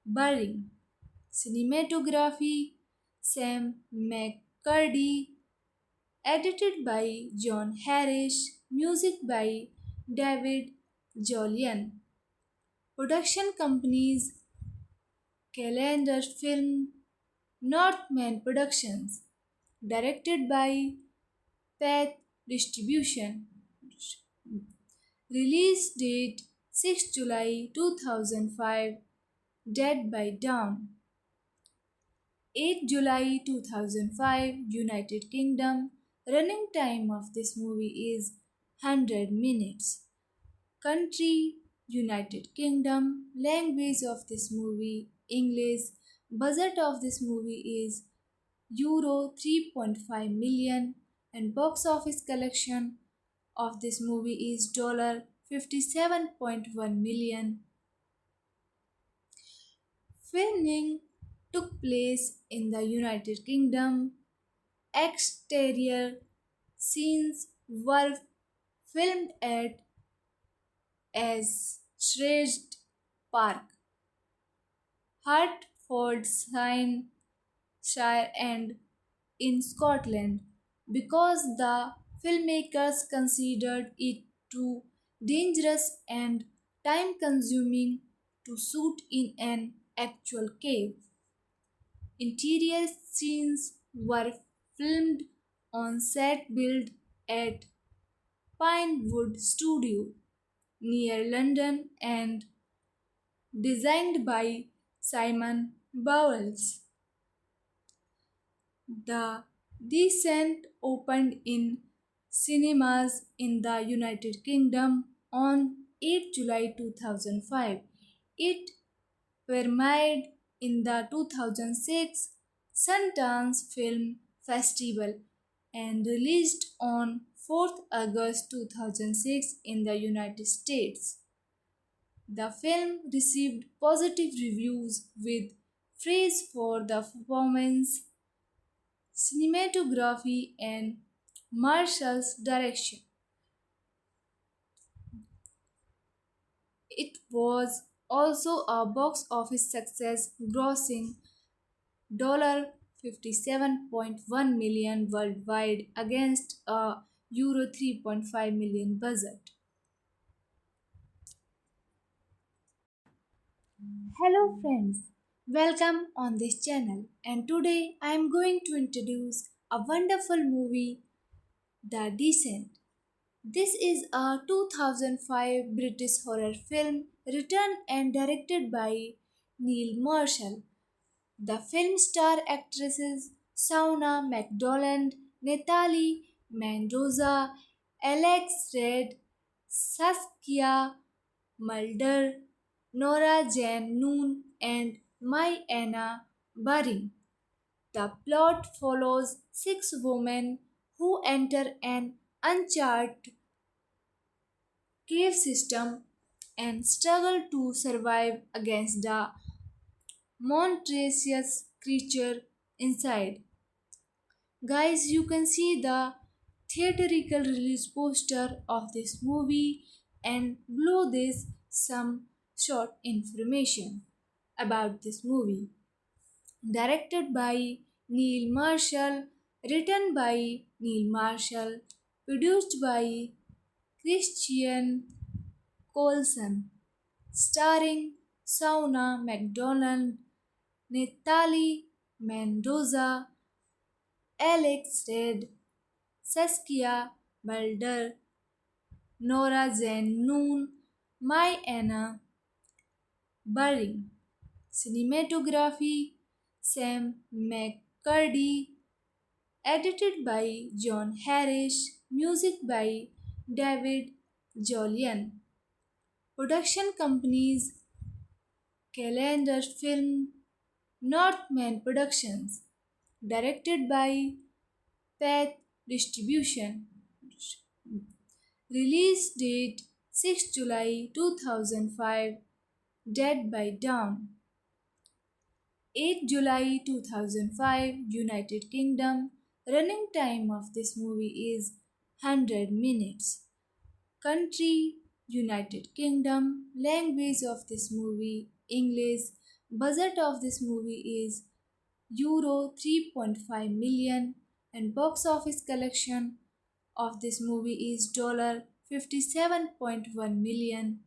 Baring. Cinematography Sam McCurdy. Edited by John Harris. Music by David Jolian. Production companies Calendar Film, Northman Productions. Directed by Path Distribution. Release date 6 July 2005. Dead by Dawn. 8 July 2005, United Kingdom. Running time of this movie is 100 minutes. Country United Kingdom. Language of this movie English. Budget of this movie is Euro 3.5 million and box office collection of this movie is $57.1 million. Filming took place in the United Kingdom. Exterior scenes were filmed at Ashridge Park, Hertfordshire, and in Scotland because the filmmakers considered it too dangerous and time consuming to shoot in an actual cave. Interior scenes were filmed on set built at Pinewood Studio near London and designed by Simon Bowles. The Descent opened in cinemas in the United Kingdom on 8 July 2005. It premiered in the 2006 Sundance Film Festival and released on 4th August 2006 in the United States. The film received positive reviews with praise for the performance, cinematography, and Marshall's direction. It was also a box office success, grossing $57.1 million worldwide against a Euro 3.5 million budget. Hello friends, welcome on this channel, and today I am going to introduce a wonderful movie, The Descent. This is a 2005 British horror film written and directed by Neil Marshall. The film star actresses Sauna MacDonald, Natalie Mendoza, Alex Red, Saskia Mulder, Nora Jane Noon, and Mai Anna Baring. The plot follows six women who enter an uncharted cave system and struggle to survive against the monstrous creature inside. Guys, you can see the theatrical release poster of this movie and below this some short information about this movie. Directed by Neil Marshall, written by Neil Marshall, produced by Christian Colson, starring Sauna MacDonald, Natalie Mendoza, Alex Red, Saskia Balder, Nora Jane Noon, Mai Anna Baring. Cinematography Sam McCurdy. Edited by John Harris. Music by David Jolian. Production companies Calendar Film, Northman Productions. Directed by Path Distribution. Release date 6 July 2005. Dead by Dawn. 8 July 2005, United Kingdom. Running time of this movie is 100 minutes. Country United Kingdom. Language of this movie English. Budget of this movie is Euro 3.5 million, and box office collection of this movie is $57.1 million.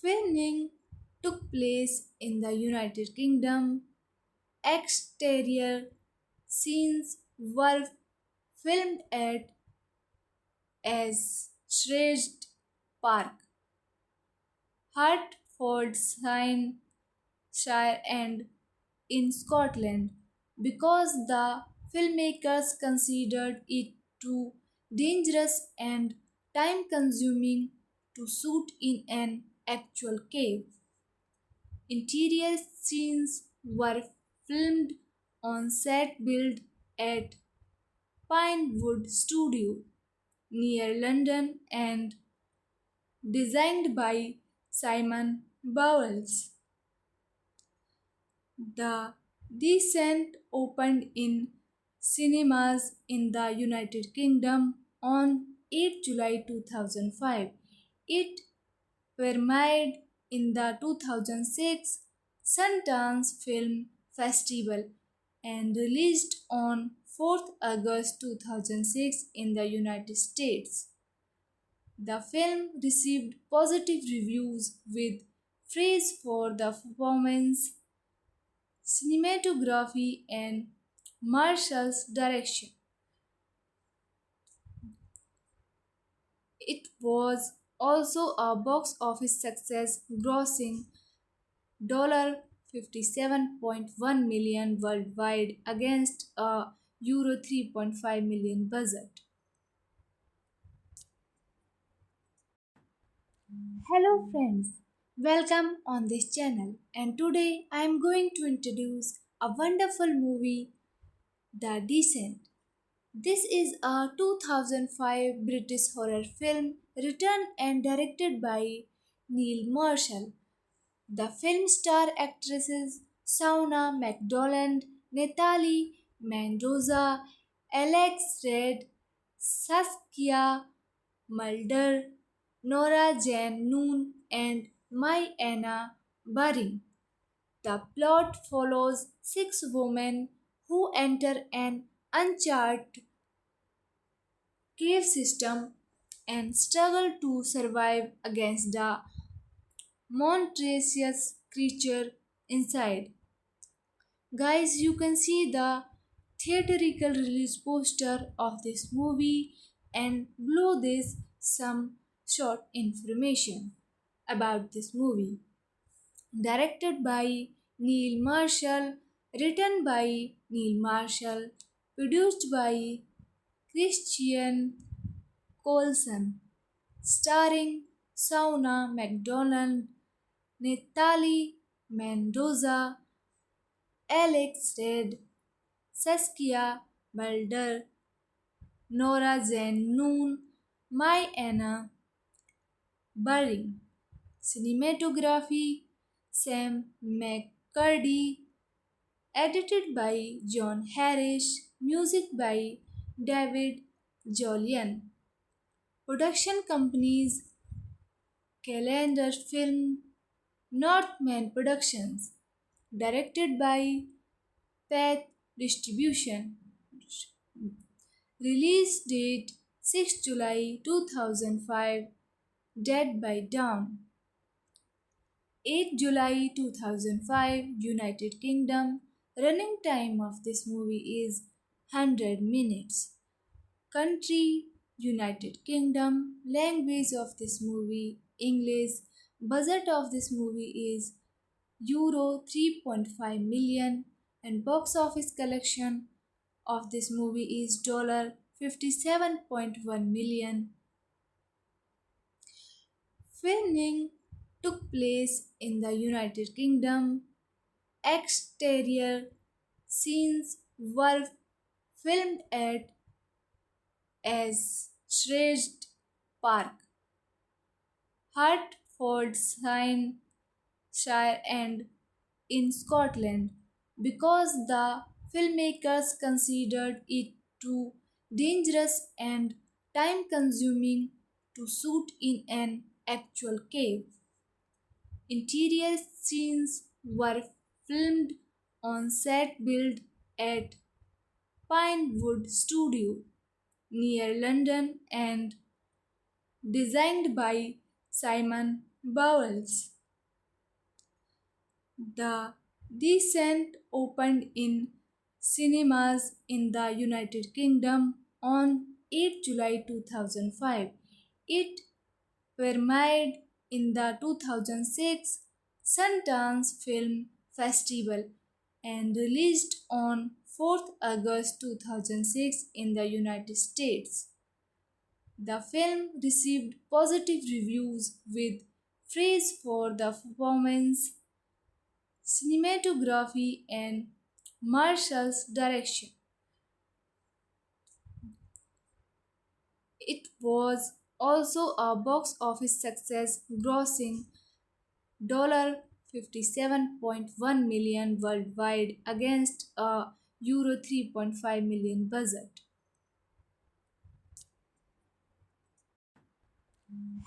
Filming took place in the United Kingdom. Exterior scenes were filmed at Ashridge Park, Hertfordshire, and in Scotland because the filmmakers considered it too dangerous and time consuming to shoot in an actual cave. Interior scenes were filmed on set built at Pinewood Studio near London and designed by Simon Bowles. The Descent opened in cinemas in the United Kingdom on 8 July 2005. It premiered in the 2006 Sundance Film Festival and released on 4th August 2006 in the United States. The film received positive reviews with praise for the performance, cinematography, and Marshall's direction. It was also a box office success, grossing $57.1 million worldwide against a Euro 3.5 million budget. Hello friends, welcome on this channel, and today I am going to introduce a wonderful movie, The Descent. This is a 2005 British horror film written and directed by Neil Marshall. The film star actresses Sauna MacDonald, Natalie Mendoza, Alex Red, Saskia Mulder, Nora Jane Noon, and Mai Anna Baring. The plot follows six women who enter an uncharted cave system and struggle to survive against the monstrous creature inside. Guys, you can see the theatrical release poster of this movie and below this some short information about this movie. Directed by Neil Marshall, written by Neil Marshall, produced by Christian Colson, starring Sauna McDonald, Natalie Mendoza, Alex Red, Saskia Mulder, Nora Jane Noon, Mai Anna Baring. Cinematography Sam McCurdy, edited by John Harris, music by David Jolian. Production companies Calendar Film, Northman Productions, directed by Path Distribution. Release date 6 July 2005, Dead by Dawn. 8 July 2005, United Kingdom. Running time of this movie is 100 minutes. Country United Kingdom. Language of this movie English. Budget of this movie is Euro 3.5 million and box office collection of this movie is dollar 57.1 million. Filming took place in the United Kingdom. Exterior scenes were filmed at Ashridge Park, Hertfordshire and in Scotland because the filmmakers considered it too dangerous and time consuming to shoot in an actual cave. Interior scenes were filmed on set built at Pinewood Studio near London and designed by Simon Bowles. The Descent opened in cinemas in the United Kingdom on 8 July 2005. It premiered in the 2006 Sundance Film Festival and released on 4th August 2006 in the United States. The film received positive reviews with praise for the performance, cinematography, and Marshall's direction. It was also a box office success, grossing $57.1 million worldwide against a Euro 3.5 million budget.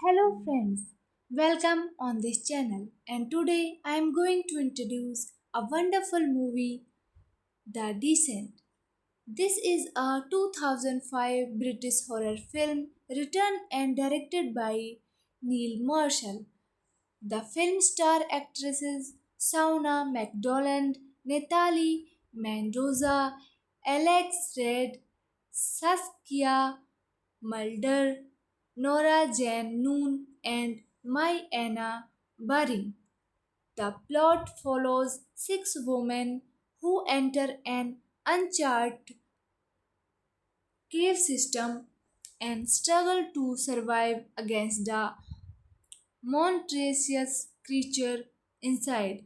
Hello friends, welcome on this channel and today I am going to introduce a wonderful movie, The Descent. This is a 2005 British horror film written and directed by Neil Marshall. The film star actresses Sauna McDonald, Natalie Mendoza, Alex Red, Saskia Mulder, Nora Jane Noon, and Mai Anna Baring. The plot follows six women who enter an uncharted cave system and struggle to survive against the monstrous creature inside.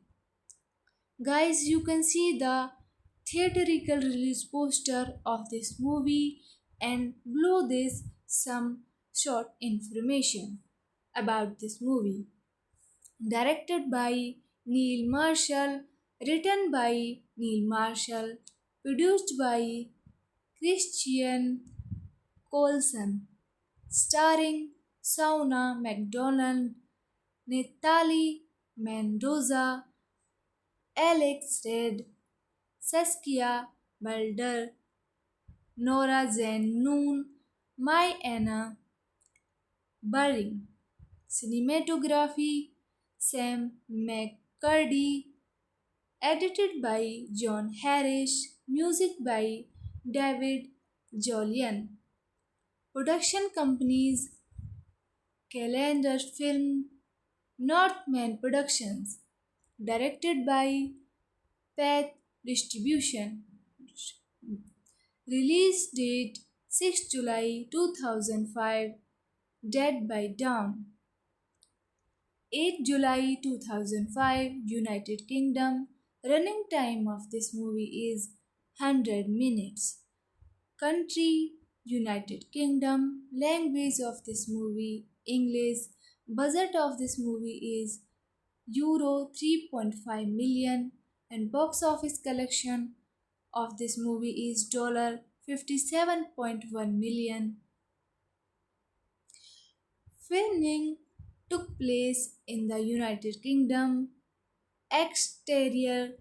Guys, you can see the theatrical release poster of this movie and below this some short information about this movie. Directed by Neil Marshall, written by Neil Marshall, produced by Christian Colson, starring Sauna McDonald, Natalie Mendoza, Alex Red, Saskia Balder, Nora Zen Noon, Mai Anna Baring. Cinematography Sam McCurdy. Edited by John Harris. Music by David Jolian. Production companies Calendar Film, Northman Productions. Directed by Path Distribution. Release date 6 July 2005. Dead by Dawn. 8 July 2005, United Kingdom. Running time of this movie is 100 minutes. Country United Kingdom. Language of this movie English. Budget of this movie is Euro 3.5 million and box office collection of this movie is dollar 57.1 million. Filming took place in the United Kingdom. Exterior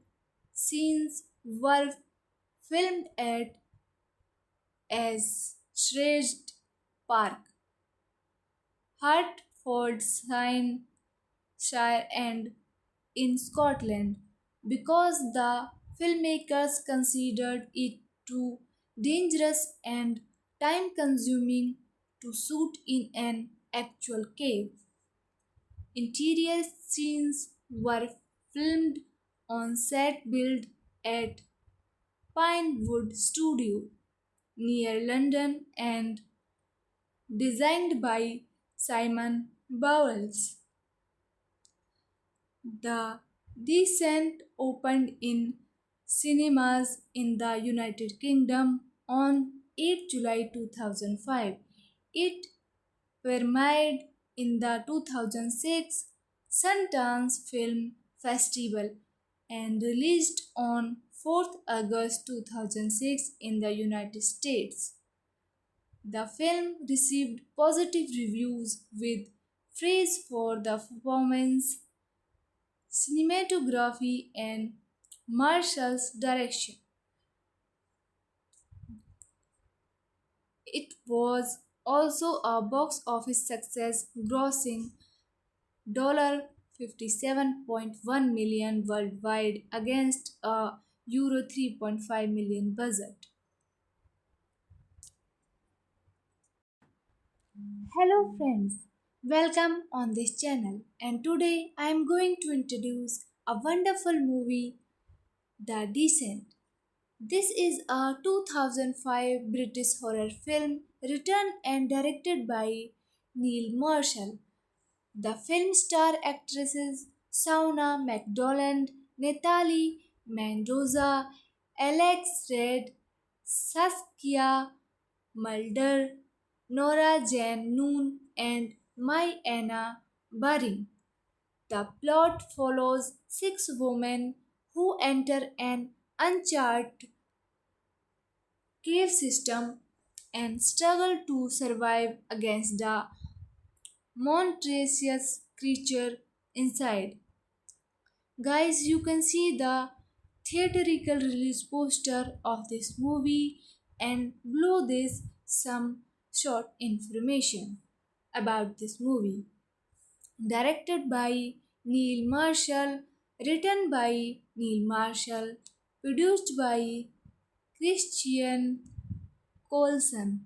scenes were filmed at Ashridge Park, Hertfordshire and in Scotland because the filmmakers considered it too dangerous and time consuming to shoot in an actual cave. Interior scenes were filmed on set built at Pinewood Studio near London and designed by Simon Bowles. The Descent opened in cinemas in the United Kingdom on 8 July 2005. It premiered in the 2006 Sundance Film Festival and released on 4th August 2006 in the United States. The film received positive reviews with praise for the performance, cinematography, and Marshall's direction. It was also a box office success, grossing $57.1 million worldwide against a Euro 3.5 million budget. Hello friends, welcome on this channel and today I am going to introduce a wonderful movie, The Descent. This is a 2005 British horror film written and directed by Neil Marshall. The film star actresses Sauna MacDonald, Natalie Mendoza, Alex Red, Saskia Mulder, Nora Jane Noon, and Mai Anna Baring. The plot follows six women who enter an uncharted cave system and struggle to survive against the monstrous creature inside. Guys, you can see the theatrical release poster of this movie and below this some short information about this movie. Directed by Neil Marshall, written by Neil Marshall, produced by Christian Colson,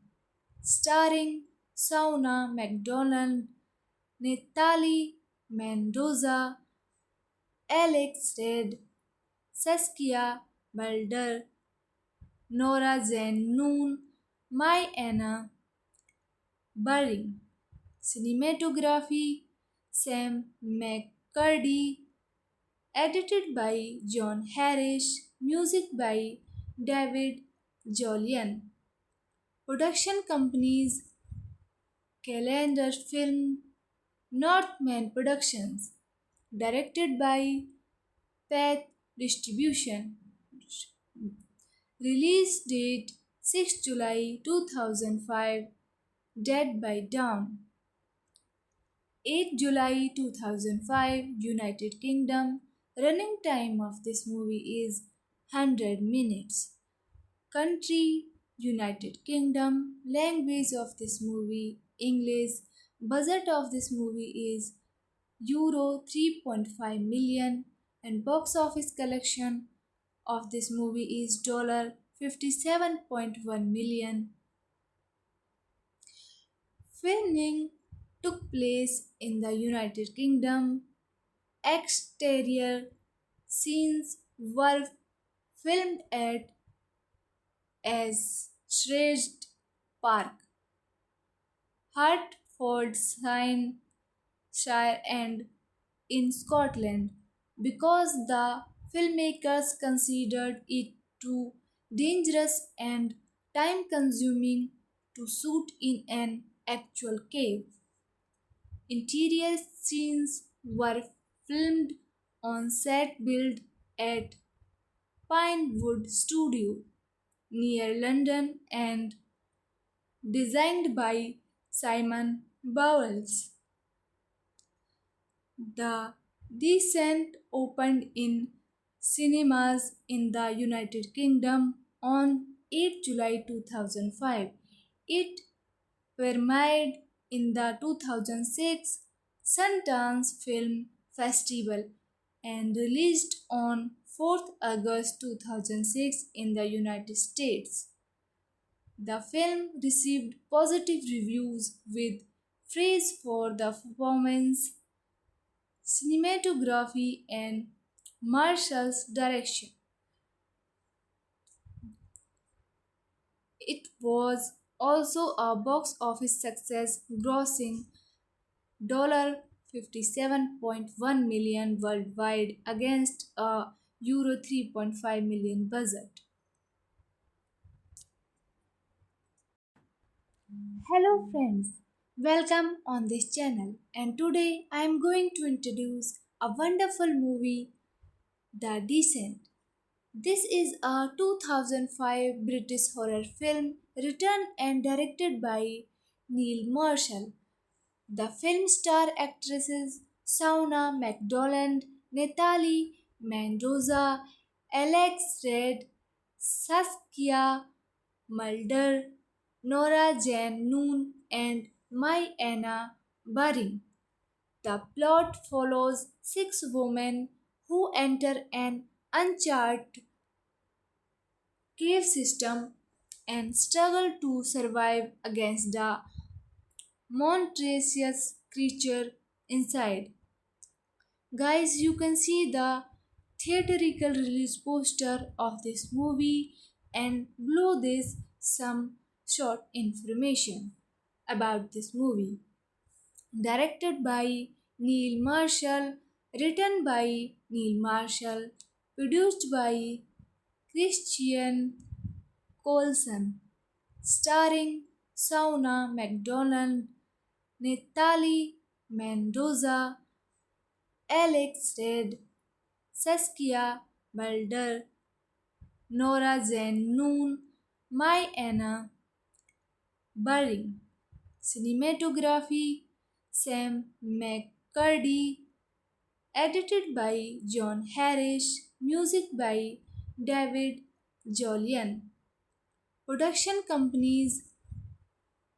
starring Sauna MacDonald, Natalie Mendoza, Alex Red, Saskia Balder, Nora Jane Noon, Mai Anna Baring. Cinematography Sam McCurdy. Edited by John Harris. Music by David Jolian. Production companies Calendar Film, Northman Productions. Directed by Path Distribution. Release date 6 July 2005. Dead by Dawn. 8 July 2005, United Kingdom. Running time of this movie is 100 minutes. Country United Kingdom. Language of this movie English. Budget of this movie is Euro 3.5 million and box office collection of this movie is dollar 57.1 million. Filming took place in the United Kingdom. Exterior scenes were filmed at as Shrewsbury Park, Hertfordshire, and in Scotland because the filmmakers considered it too dangerous and time consuming to shoot in an actual cave. Interior scenes were filmed on set built at Pinewood Studio near London and designed by Simon Bowles. The Descent opened in cinemas in the United Kingdom on 8 July 2005. It premiered in the 2006 Sundance Film Festival and released on 4th August 2006 in the United States. The film received positive reviews with praise for the performance, cinematography, and Marshall's direction. It was also a box office success, grossing $57.1 million worldwide against a Euro 3.5 million budget. Hello friends, welcome on this channel and today I am going to introduce a wonderful movie, The Descent. This is a 2005 British horror film written and directed by Neil Marshall. The film star actresses Shauna MacDonald, Natalie Mendoza, Alex Red, Saskia Mulder, Nora Jane Noon, and Mai Anna Baring. The plot follows six women who enter an uncharted cave system and struggle to survive against the monstrous creature inside. Guys, you can see the theatrical release poster of this movie and below this some short information about this movie. Directed by Neil Marshall, written by Neil Marshall, produced by Christian Colson, starring Sauna MacDonald, Natalie Mendoza, Alex Red, Saskia Balder, Nora Jane Noon, Mai Anna Baring. Cinematography Sam McCurdy. Edited by John Harris. Music by David Jolian. Production companies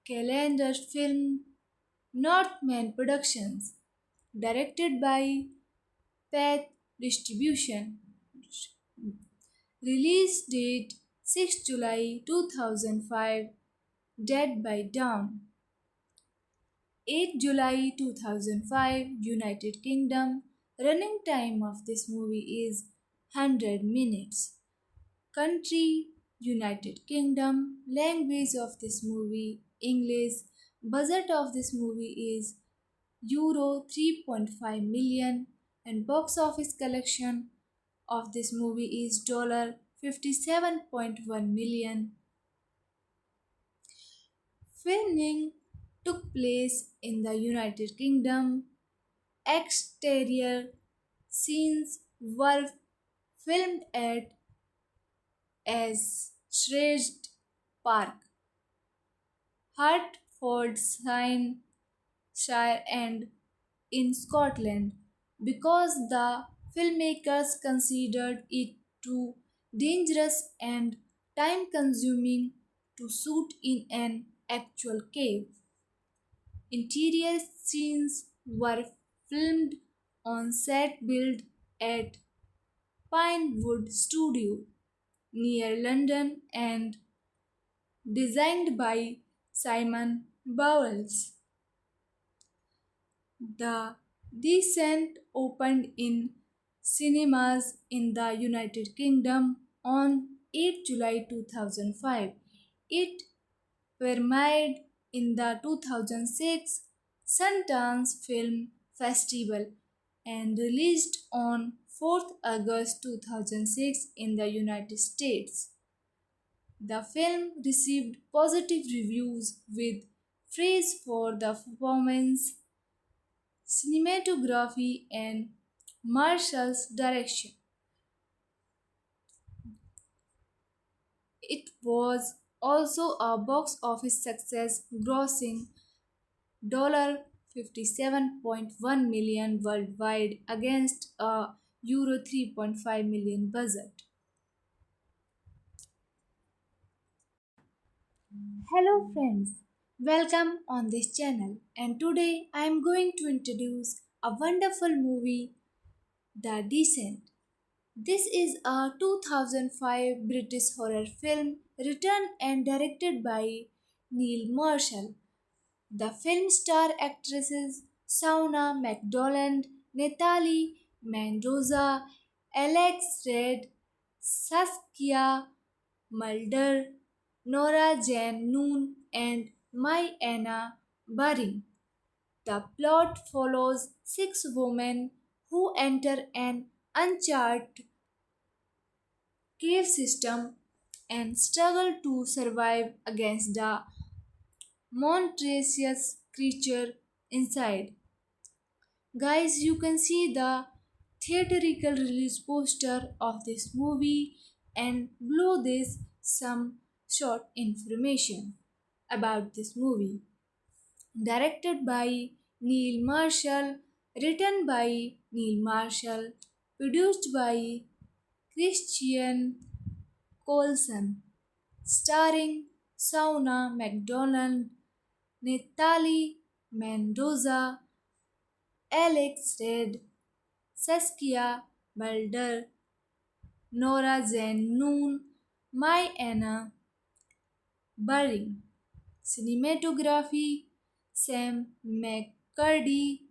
Calendar Film, Northman Productions. Directed by Path Distribution. Release date 6 July 2005. Dead by Dawn. 8 July 2005, United Kingdom. Running time of this movie is 100 minutes. Country United Kingdom. Language of this movie English. Budget of this movie is Euro 3.5 million and box office collection of this movie is dollar 57.1 million. Filming took place in the United Kingdom. Exterior scenes were filmed at as Shrewsbury Park, Hertfordshire, and in Scotland because the filmmakers considered it too dangerous and time consuming to shoot in an actual cave. Interior scenes were filmed on set built at Pinewood Studio near London and designed by Simon Bowles. The Descent opened in cinemas in the United Kingdom on 8 July 2005. It premiered in the 2006 Sundance Film Festival and released on 4th August 2006 in the United States. The film received positive reviews with praise for the performance, cinematography, and Marshall's direction. It was also a box office success, grossing $57.1 million worldwide against a Euro 3.5 million budget. Hello friends, welcome on this channel, and today I am going to introduce a wonderful movie, The Descent. This is a 2005 British horror film written and directed by Neil Marshall. The film star actresses Sauna MacDonald, Natalie Mendoza, Alex Red, Saskia Mulder, Nora Jane Noon, and Mai Anna Baring. The plot follows six women who enter an uncharted cave system and struggle to survive against the monstrous creature inside. Guys, you can see the theatrical release poster of this movie and below this some short information about this movie. Directed by Neil Marshall, written by Neil Marshall, produced by Christian Colson, starring Sauna MacDonald, Natalie Mendoza, Alex Red, Saskia Balder, Nora Jane Noon, Mai Anna Baring. Cinematography Sam McCurdy.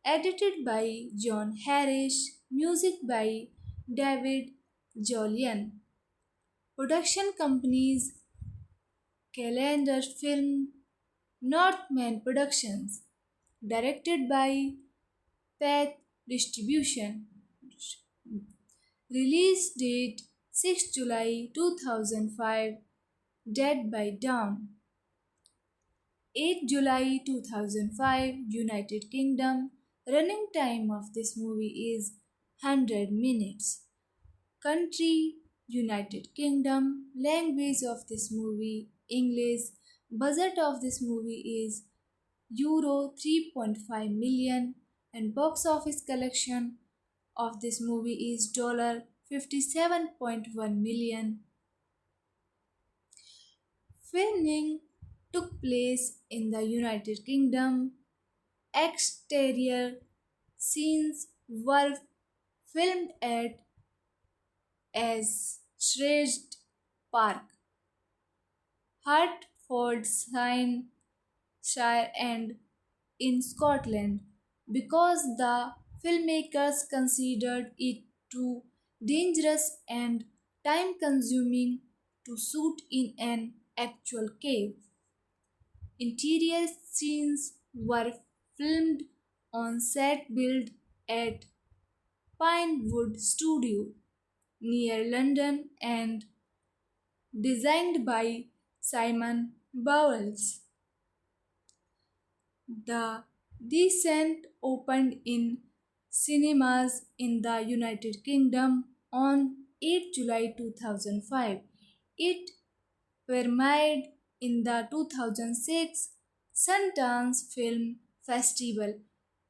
Edited by John Harris. Music by David Jolian. Production companies Calendar Film, Northman Productions. Directed by Path Distribution. Release date 6 July 2005. Dead by Dawn. 8 July 2005, United Kingdom. Running time of this movie is 100 minutes. Country United Kingdom. Language of this movie English. Budget of this movie is Euro 3.5 million and box office collection of this movie is $57.1 million. Filming took place in the United Kingdom. Exterior scenes were filmed at Ashridge Park, Hertfordshire, and in Scotland because the filmmakers considered it too dangerous and time consuming to shoot in an actual cave. Interior scenes were filmed on set built at Pinewood Studio near London and designed by Simon Bowles. The Descent opened in cinemas in the United Kingdom on 8 July 2005. It premiered in the 2006 Sundance Film Festival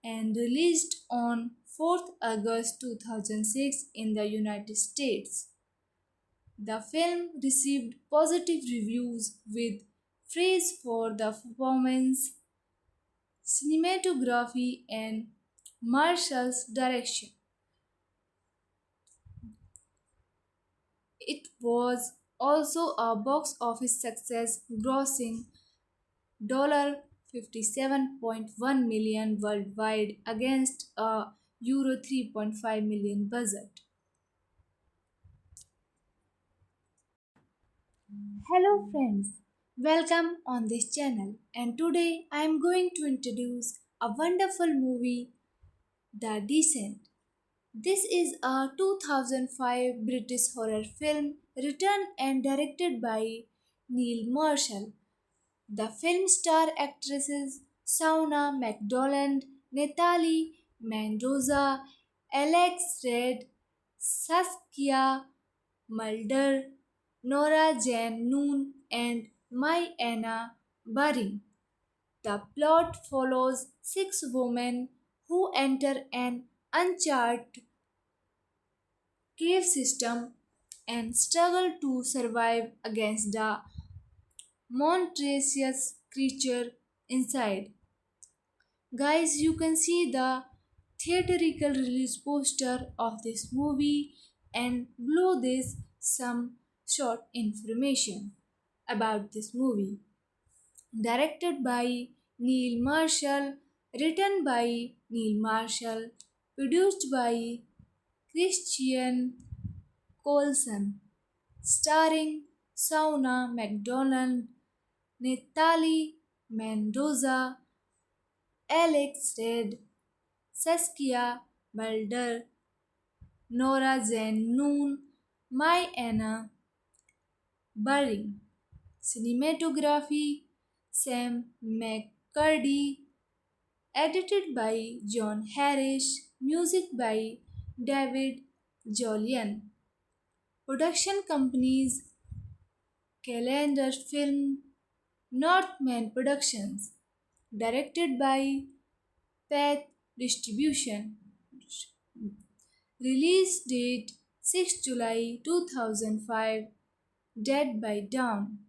and released on 4th August 2006 in the United States. The film received positive reviews with praise for the performance, cinematography, and Marshall's direction. It was also a box office success, grossing $57.1 million worldwide against a Euro 3.5 million budget. Hello friends, welcome on this channel, and today I am going to introduce a wonderful movie, The Descent. This is a 2005 British horror film written and directed by Neil Marshall. The film star actresses Sauna MacDonald, Natalie Mendoza, Alex Red, Saskia Mulder, Nora Jane Noon, and Mai Anna Baring. The plot follows six women who enter an uncharted cave system and struggle to survive against the monstrous creature inside. Guys, you can see the theatrical release poster of this movie and below this some short information about this movie. Directed by Neil Marshall, written by Neil Marshall, produced by Christian Colson, starring Sauna MacDonald, Natalie Mendoza, Alex Red, Saskia Mulder, Nora Jane Noon, Mai Anna Baring. Cinematography Sam McCurdy. Edited by John Harris. Music by David Jolian. Production companies Calendar Film, Northman Productions. Directed by Path Distribution. Release date 6 July 2005. Dead by Dawn.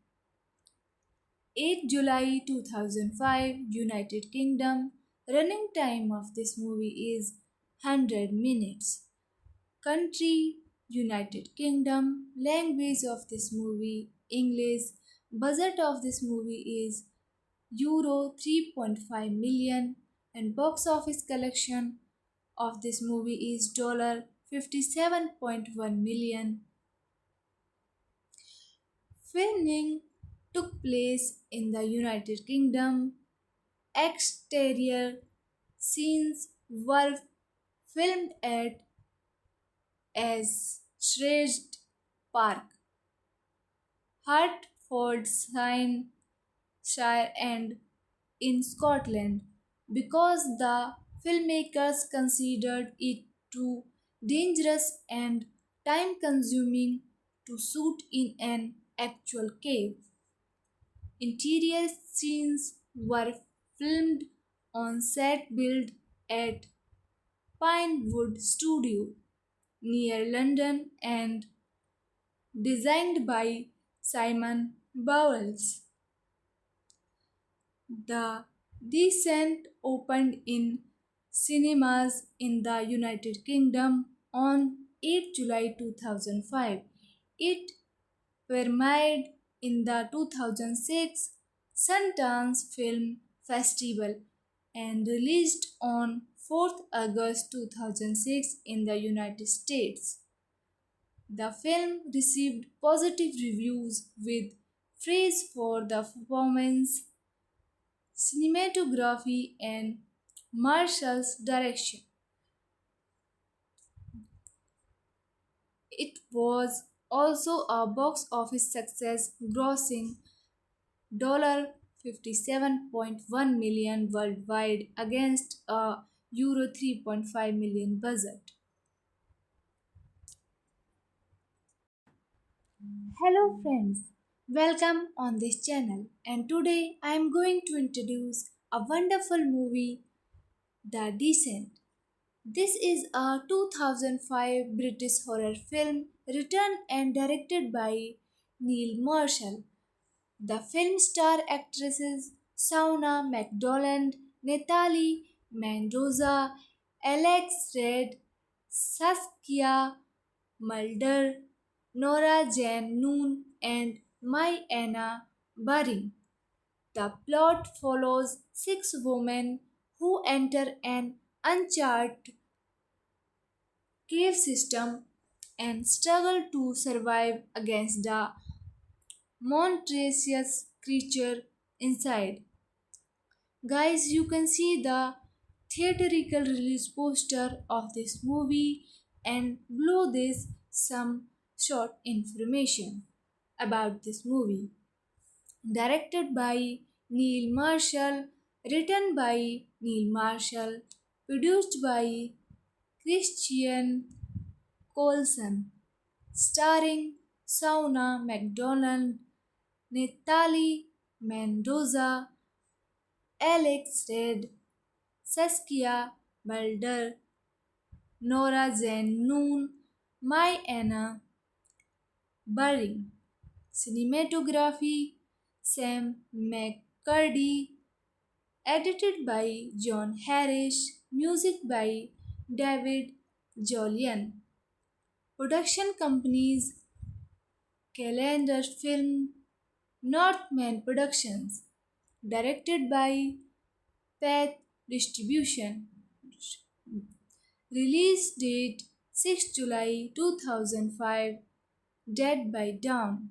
8 July 2005, United Kingdom. Running time of this movie is 100 minutes. Country United Kingdom. Language of this movie English. Budget of this movie is Euro 3.5 million, and box office collection of this movie is $57.1 million. Filming took place in the United Kingdom. Exterior scenes were filmed at Ashridge Park, Hertfordshire, and in Scotland because the filmmakers considered it too dangerous and time consuming to shoot in an actual cave. Interior scenes were filmed on set built at Pinewood Studio near London and designed by Simon Bowles. The Descent opened in cinemas in the United Kingdom on 8 July 2005. It premiered in the 2006 Sundance Film Festival and released on 4th August 2006 in the United States. The film received positive reviews with praise for the performance, cinematography, and Marshall's direction. It was also a box office success, grossing $57.1 million worldwide against a Euro 3.5 million budget. Hello friends, welcome on this channel, and today I am going to introduce a wonderful movie, The Descent. This is a 2005 British horror film written and directed by Neil Marshall. The film star actresses Sauna MacDonald, Natalie Mendoza, Alex Red, Saskia Mulder, Nora Jane Noon, and Mai Anna Baring. The plot follows six women who enter an uncharted cave system and struggle to survive against the monstrous creature inside. Guys, you can see the theatrical release poster of this movie and below this some short information about this movie. Directed by Neil Marshall, written by Neil Marshall, produced by Christian Colson, starring Sauna MacDonald, Natalie Mendoza, Alex Red, Saskia Balder, Nora Jane Noon, Mai Anna Baring. Cinematography Sam McCurdy. Edited by John Harris. Music by David Jolian. Production companies Calendar Film, Northman Productions. Directed by Path Distribution. Release date 6 July 2005. Dead by Dawn.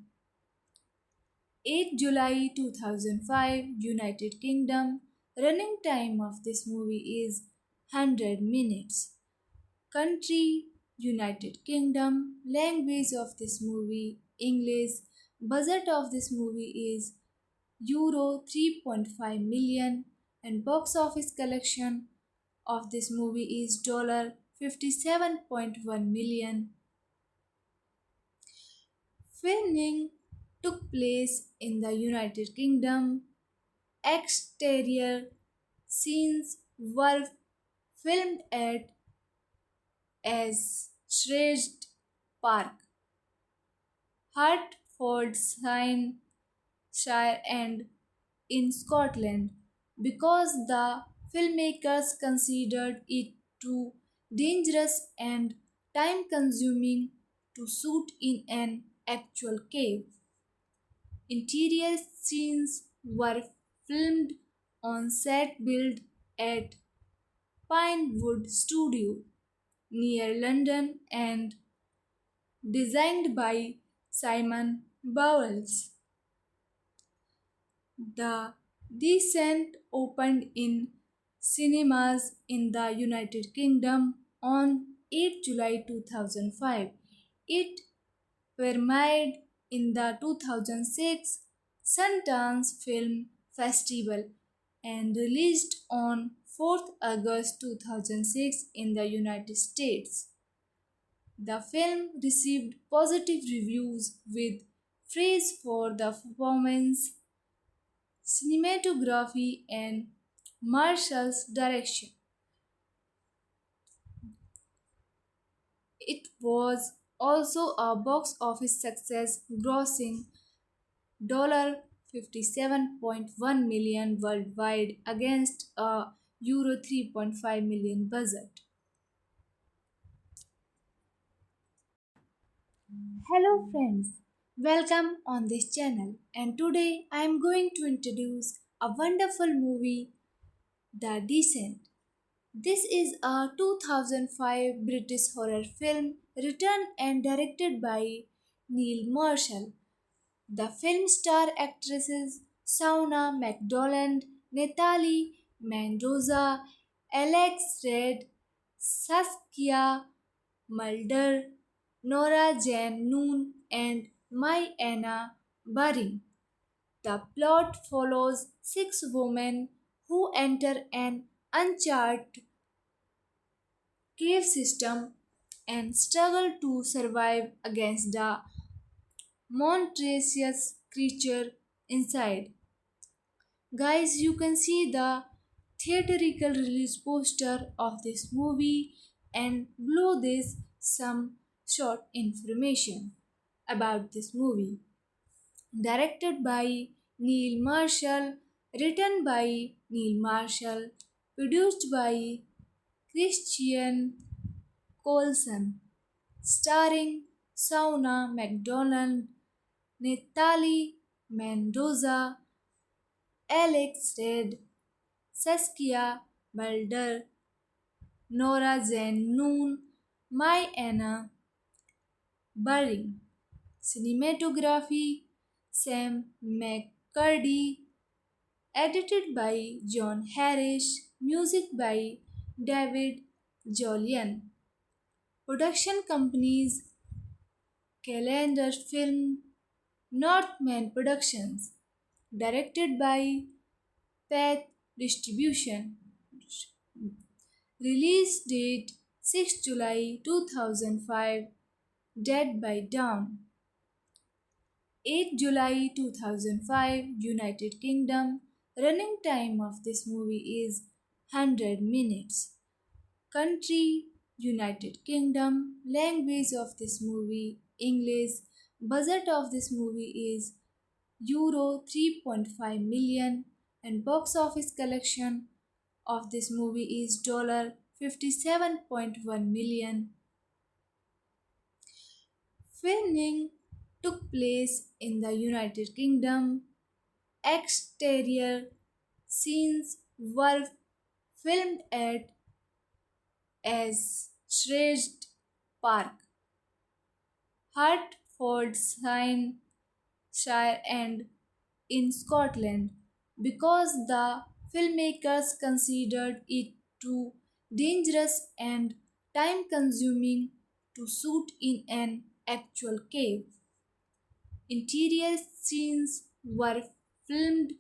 8 July 2005, United Kingdom. Running time of this movie is 100 minutes. Country United Kingdom. Language of this movie English. Budget of this movie is Euro 3.5 million and box office collection of this movie is dollar 57.1 million. Filming took place in the United Kingdom. Exterior scenes were filmed at Ashridge Park, Hertfordshire and in Scotland because the filmmakers considered it too dangerous and time consuming to shoot in an actual cave. Interior scenes were filmed on set built at Pinewood Studio near London and designed by Simon Bowles. The Descent opened in cinemas in the United Kingdom on 8 July 2005. It premiered in the 2006 Sundance Film Festival and released on 4th August 2006 in the United States. The film received positive reviews with praise for the performance, cinematography, and Marshall's direction. It was also a box office success, grossing $57.1 million worldwide against a Euro 3.5 million budget. Hello friends, welcome on this channel and today I am going to introduce a wonderful movie, The Descent. This is a 2005 British horror film written and directed by Neil Marshall. The film star actresses Sauna MacDonald, Natalie Mendoza, Alex Red, Saskia Mulder, Nora Jane Noon, and Mai Anna Baring. The plot follows six women who enter an uncharted cave system and struggle to survive against the monstrous creature inside. Guys, you can see the theatrical release poster of this movie and below this some short information about this movie. Directed by Neil Marshall, written by Neil Marshall, produced by Christian Colson, starring Sauna McDonald, Natalie Mendoza, Alex Red, Saskia Balder, Nora Jane Noon, Mai Anna Baring. Cinematography Sam McCurdy, edited by John Harris, music by David Jolian. Production companies Calendar Film, Northman Productions, directed by Path Distribution. Release date 6 July 2005, Dead by Dawn. 8 July 2005, United Kingdom. Running time of this movie is 100 minutes. Country United Kingdom. Language of this movie English. Budget of this movie is Euro 3.5 million and box office collection of this movie is dollar 57.1 million. Filming took place in the United Kingdom. Exterior scenes were filmed at Ashridge Park, Hertfordshire and in Scotland because the filmmakers considered it too dangerous and time consuming to shoot in an actual cave. Interior scenes were filmed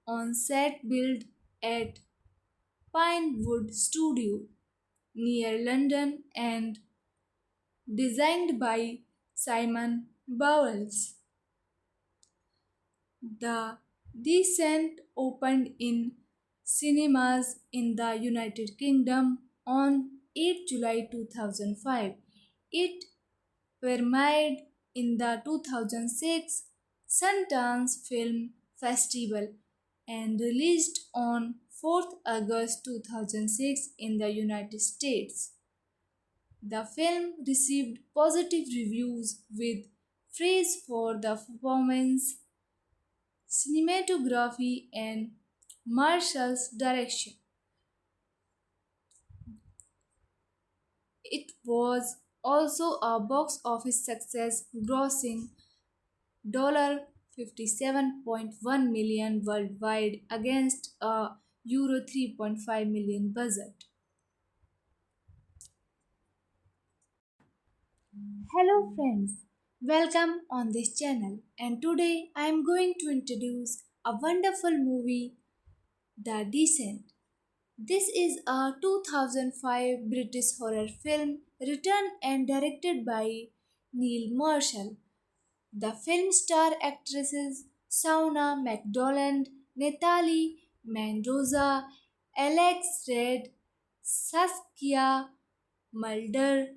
on set built at Pinewood Studio near London and designed by Simon Bowles. The Descent opened in cinemas in the United Kingdom on 8 July 2005. It premiered in the 2006 Sundance Film Festival and released on 4th August 2006 in the United States. The film received positive reviews with praise for the performance, cinematography, and Marshall's direction. It was also a box office success, grossing $57.1 million worldwide against a Euro 3.5 million budget. Hello friends, welcome on this channel and today I am going to introduce a wonderful movie, The Descent. This is a 2005 British horror film written and directed by Neil Marshall. The film star actresses Sauna McDonald, Natalie Mendoza, Alex Red, Saskia Mulder,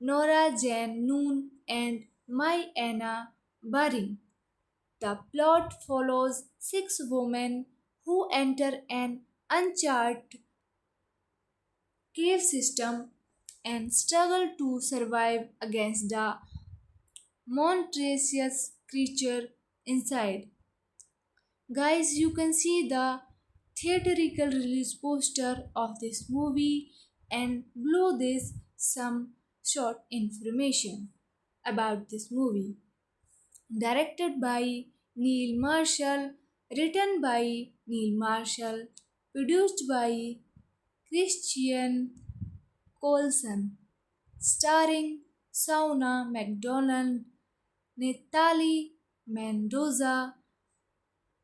Nora Jane Noon, and Mai Anna Baring. The plot follows six women who enter an uncharted cave system and struggle to survive against the monstrous creature inside. Guys, you can see the theatrical release poster of this movie and below this some short information about this movie. Directed by Neil Marshall, written by Neil Marshall, produced by Christian Colson, starring Sauna McDonald, Natalie Mendoza,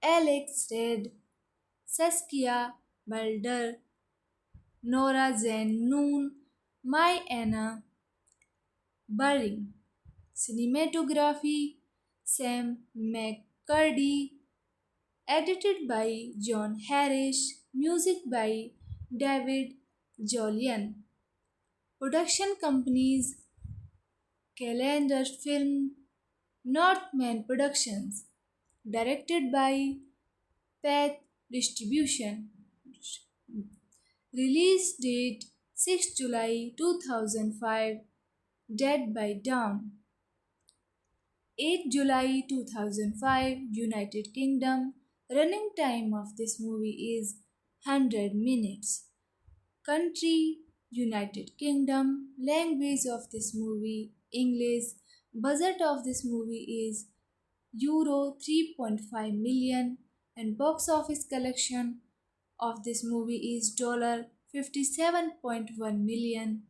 Alex Red, Saskia Balder, Nora Jane Noon, Mai Anna Baring. Cinematography Sam McCurdy, edited by John Harris, music by David Jolian. Production companies Calendar Film, Northman Productions. Directed by Path Distribution. Release date 6 July 2005. Dead by Dawn. 8 July 2005, United Kingdom. Running time of this movie is 100 minutes. Country United Kingdom. Language of this movie English. Budget of this movie is Euro 3.5 million and box office collection of this movie is dollar 57.1 million.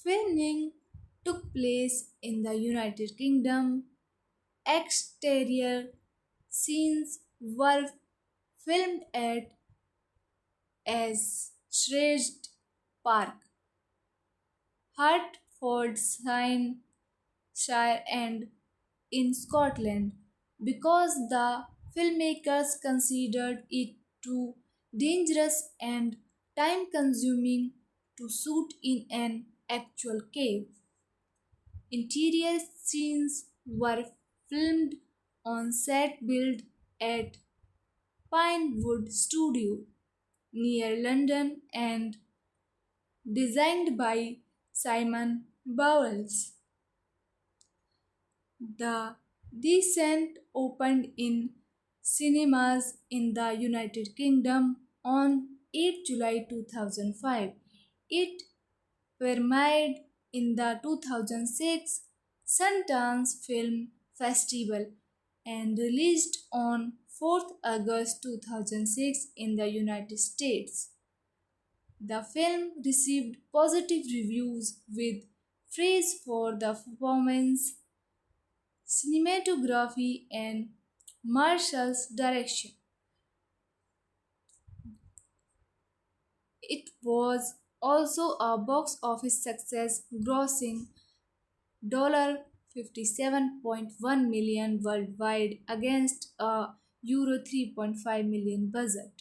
Filming took place in the United Kingdom. Exterior scenes were filmed at Ashridge Park, Hertfordshire and in Scotland because the filmmakers considered it too dangerous and time consuming to shoot in an actual cave. Interior scenes were filmed on set built at Pinewood Studio near London and designed by Simon Bowles. The Descent opened in cinemas in the United Kingdom on 8 July 2005. It premiered in the 2006 Sundance Film Festival and released on 4th August 2006 in the United States. The film received positive reviews with praise for the performance, cinematography, and Marshall's direction. It was also a box office success, grossing $57.1 million worldwide against a Euro 3.5 million budget.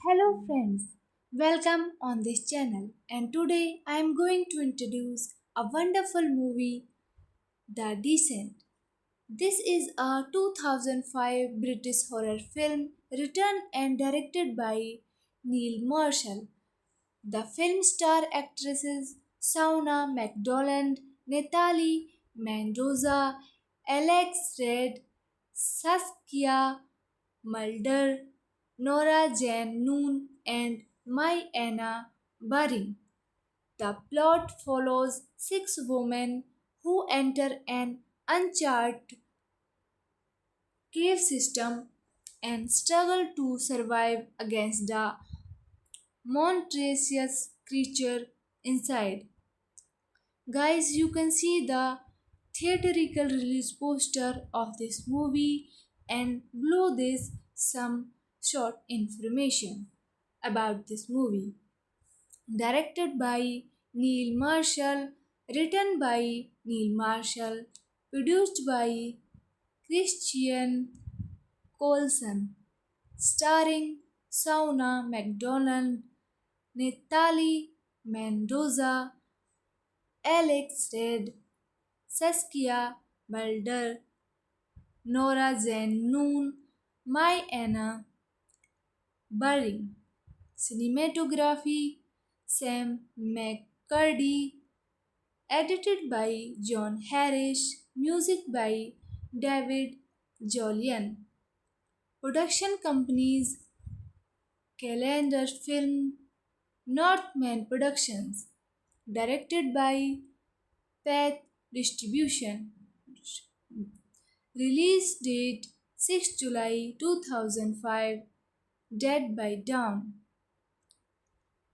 Hello friends, welcome on this channel and today I am going to introduce a wonderful movie, The Descent. This is a 2005 British horror film written and directed by Neil Marshall. The film star actresses Shauna MacDonald, Natalie Mendoza, Alex Red, Saskia Mulder, Nora Jane Noon, and Mai Anna Baring. The plot follows six women who enter an uncharted cave system and struggle to survive against the monstrous creature inside. Guys, you can see the theatrical release poster of this movie and below this some short information about this movie. Directed by Neil Marshall, written by Neil Marshall, produced by Christian Colson, starring Sauna MacDonald, Natalie Mendoza, Alex Red, Saskia Balder, Nora Jane Noon, Mai Anna Baring. Cinematography Sam McCurdy. Edited by John Harris. Music by David Jolian. Production companies Calendar Film, Northman Productions. Directed by Path Distribution. Release date 6 July 2005. Dead by Dawn.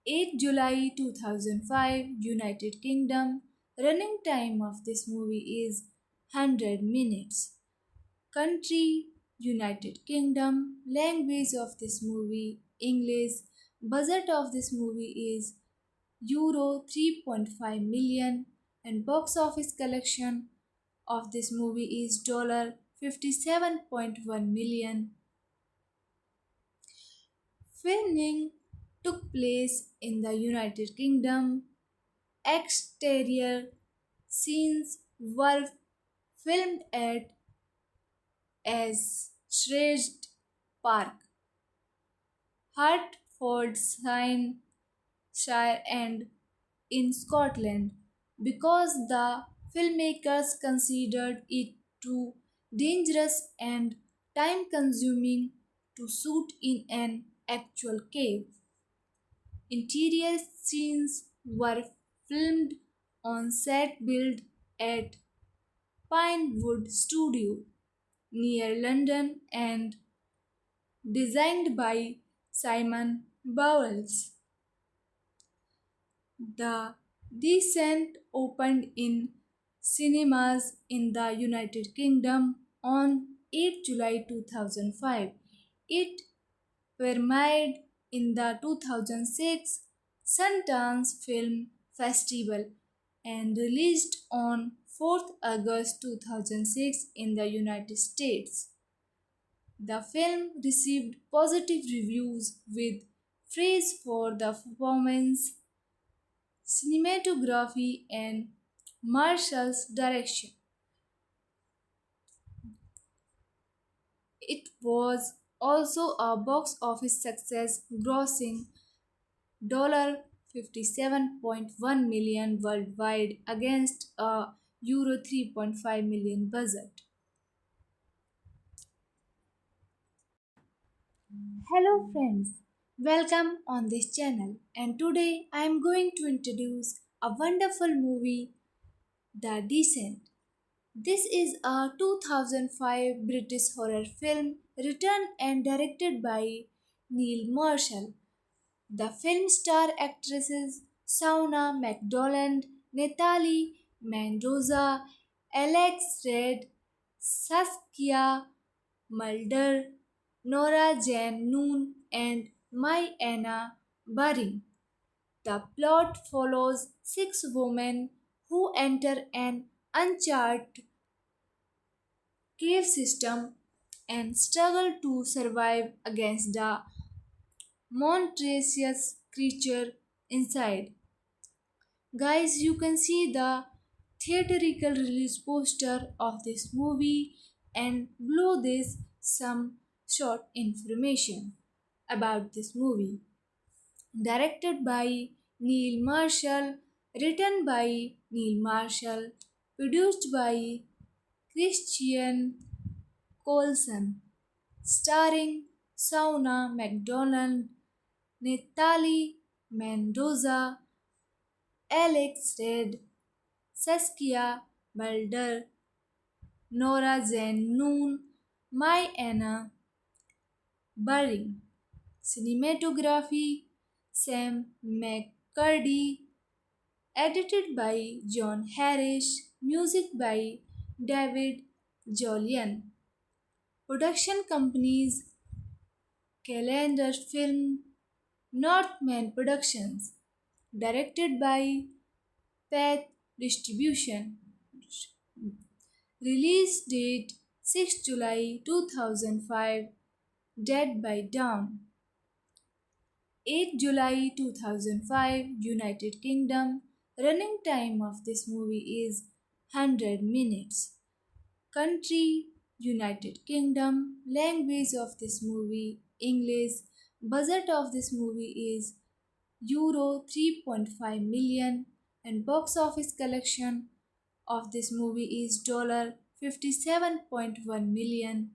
8 July 2005, United Kingdom. Running time of this movie is 100 minutes. Country United Kingdom. Language of this movie English. Budget of this movie is Euro 3.5 million and box office collection of this movie is dollar $57.1 million. Filming took place in the United Kingdom. Exterior scenes were filmed at as Shrewsbury Park, Hertfordshire, and in Scotland because the filmmakers considered it too dangerous and time consuming to shoot in an actual cave. Interior scenes were filmed on set built at Pinewood Studio near London and designed by Simon Bowles. The Descent opened in cinemas in the United Kingdom on 8 July 2005. It premiered in the 2006 Sundance Film Festival and released on 4th August 2006 in the United States. The film received positive reviews with praise for the performance, cinematography, and Marshall's direction. It was also a box office success, grossing $57.1 million worldwide against a Euro 3.5 million budget. Hello friends, welcome on this channel, and today I am going to introduce a wonderful movie, The Descent. This is a 2005 British horror film written and directed by Neil Marshall. The film star actresses Shauna MacDonald, Natalie Mendoza, Alex Red, Saskia Mulder, Nora Jane Noon, and Mai Anna Baring. The plot follows six women who enter an uncharted cave system and struggle to survive against the monstrous creature inside. Guys, you can see the theatrical release poster of this movie and below this some short information about this movie. Directed by Neil Marshall, written by Neil Marshall, produced by Christian Colson, starring Sauna MacDonald, Natalie Mendoza, Alex Red, Saskia Balder, Nora Jane Noon, Mai Anna Baring. Cinematography Sam McCurdy. Edited by John Harris. Music by David Jolian. Production companies Calendar Film, Northman Productions. Directed by Path Distribution. Release date 6 July 2005. Dead by Dawn. 8 July 2005, United Kingdom. Running time of this movie is 100 minutes. Country United Kingdom. Language of this movie English. Budget of this movie is Euro 3.5 million and box office collection of this movie is $57.1 million.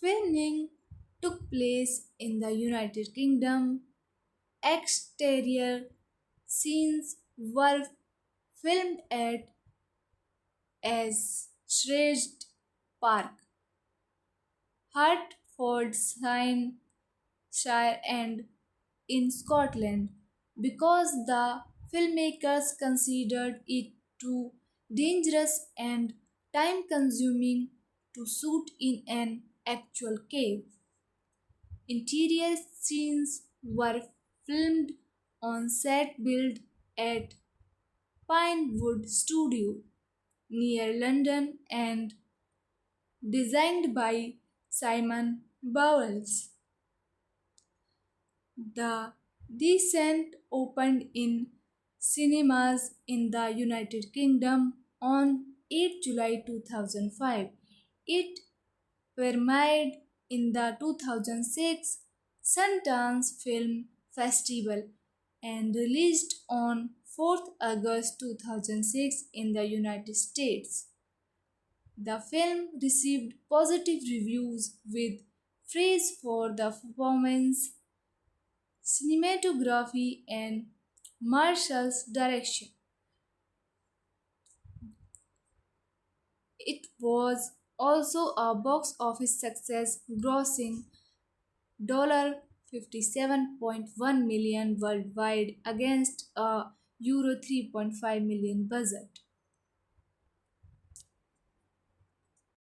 Filming took place in the United Kingdom. Exterior scenes were filmed at as Shrewsbury Park, Hertfordshire, and in Scotland because the filmmakers considered it too dangerous and time consuming to shoot in an actual cave. Interior scenes were filmed on set built at Pinewood Studio near London and designed by Simon Bowles. The Descent opened in cinemas in the United Kingdom on 8 July 2005. It premiered in the 2006 Sundance Film Festival and released on 4th August 2006 in the United States. The film received positive reviews with praise for the performance, cinematography, and Marshall's direction. It was also a box office success, grossing $57.1 million worldwide against a Euro 3.5 million budget.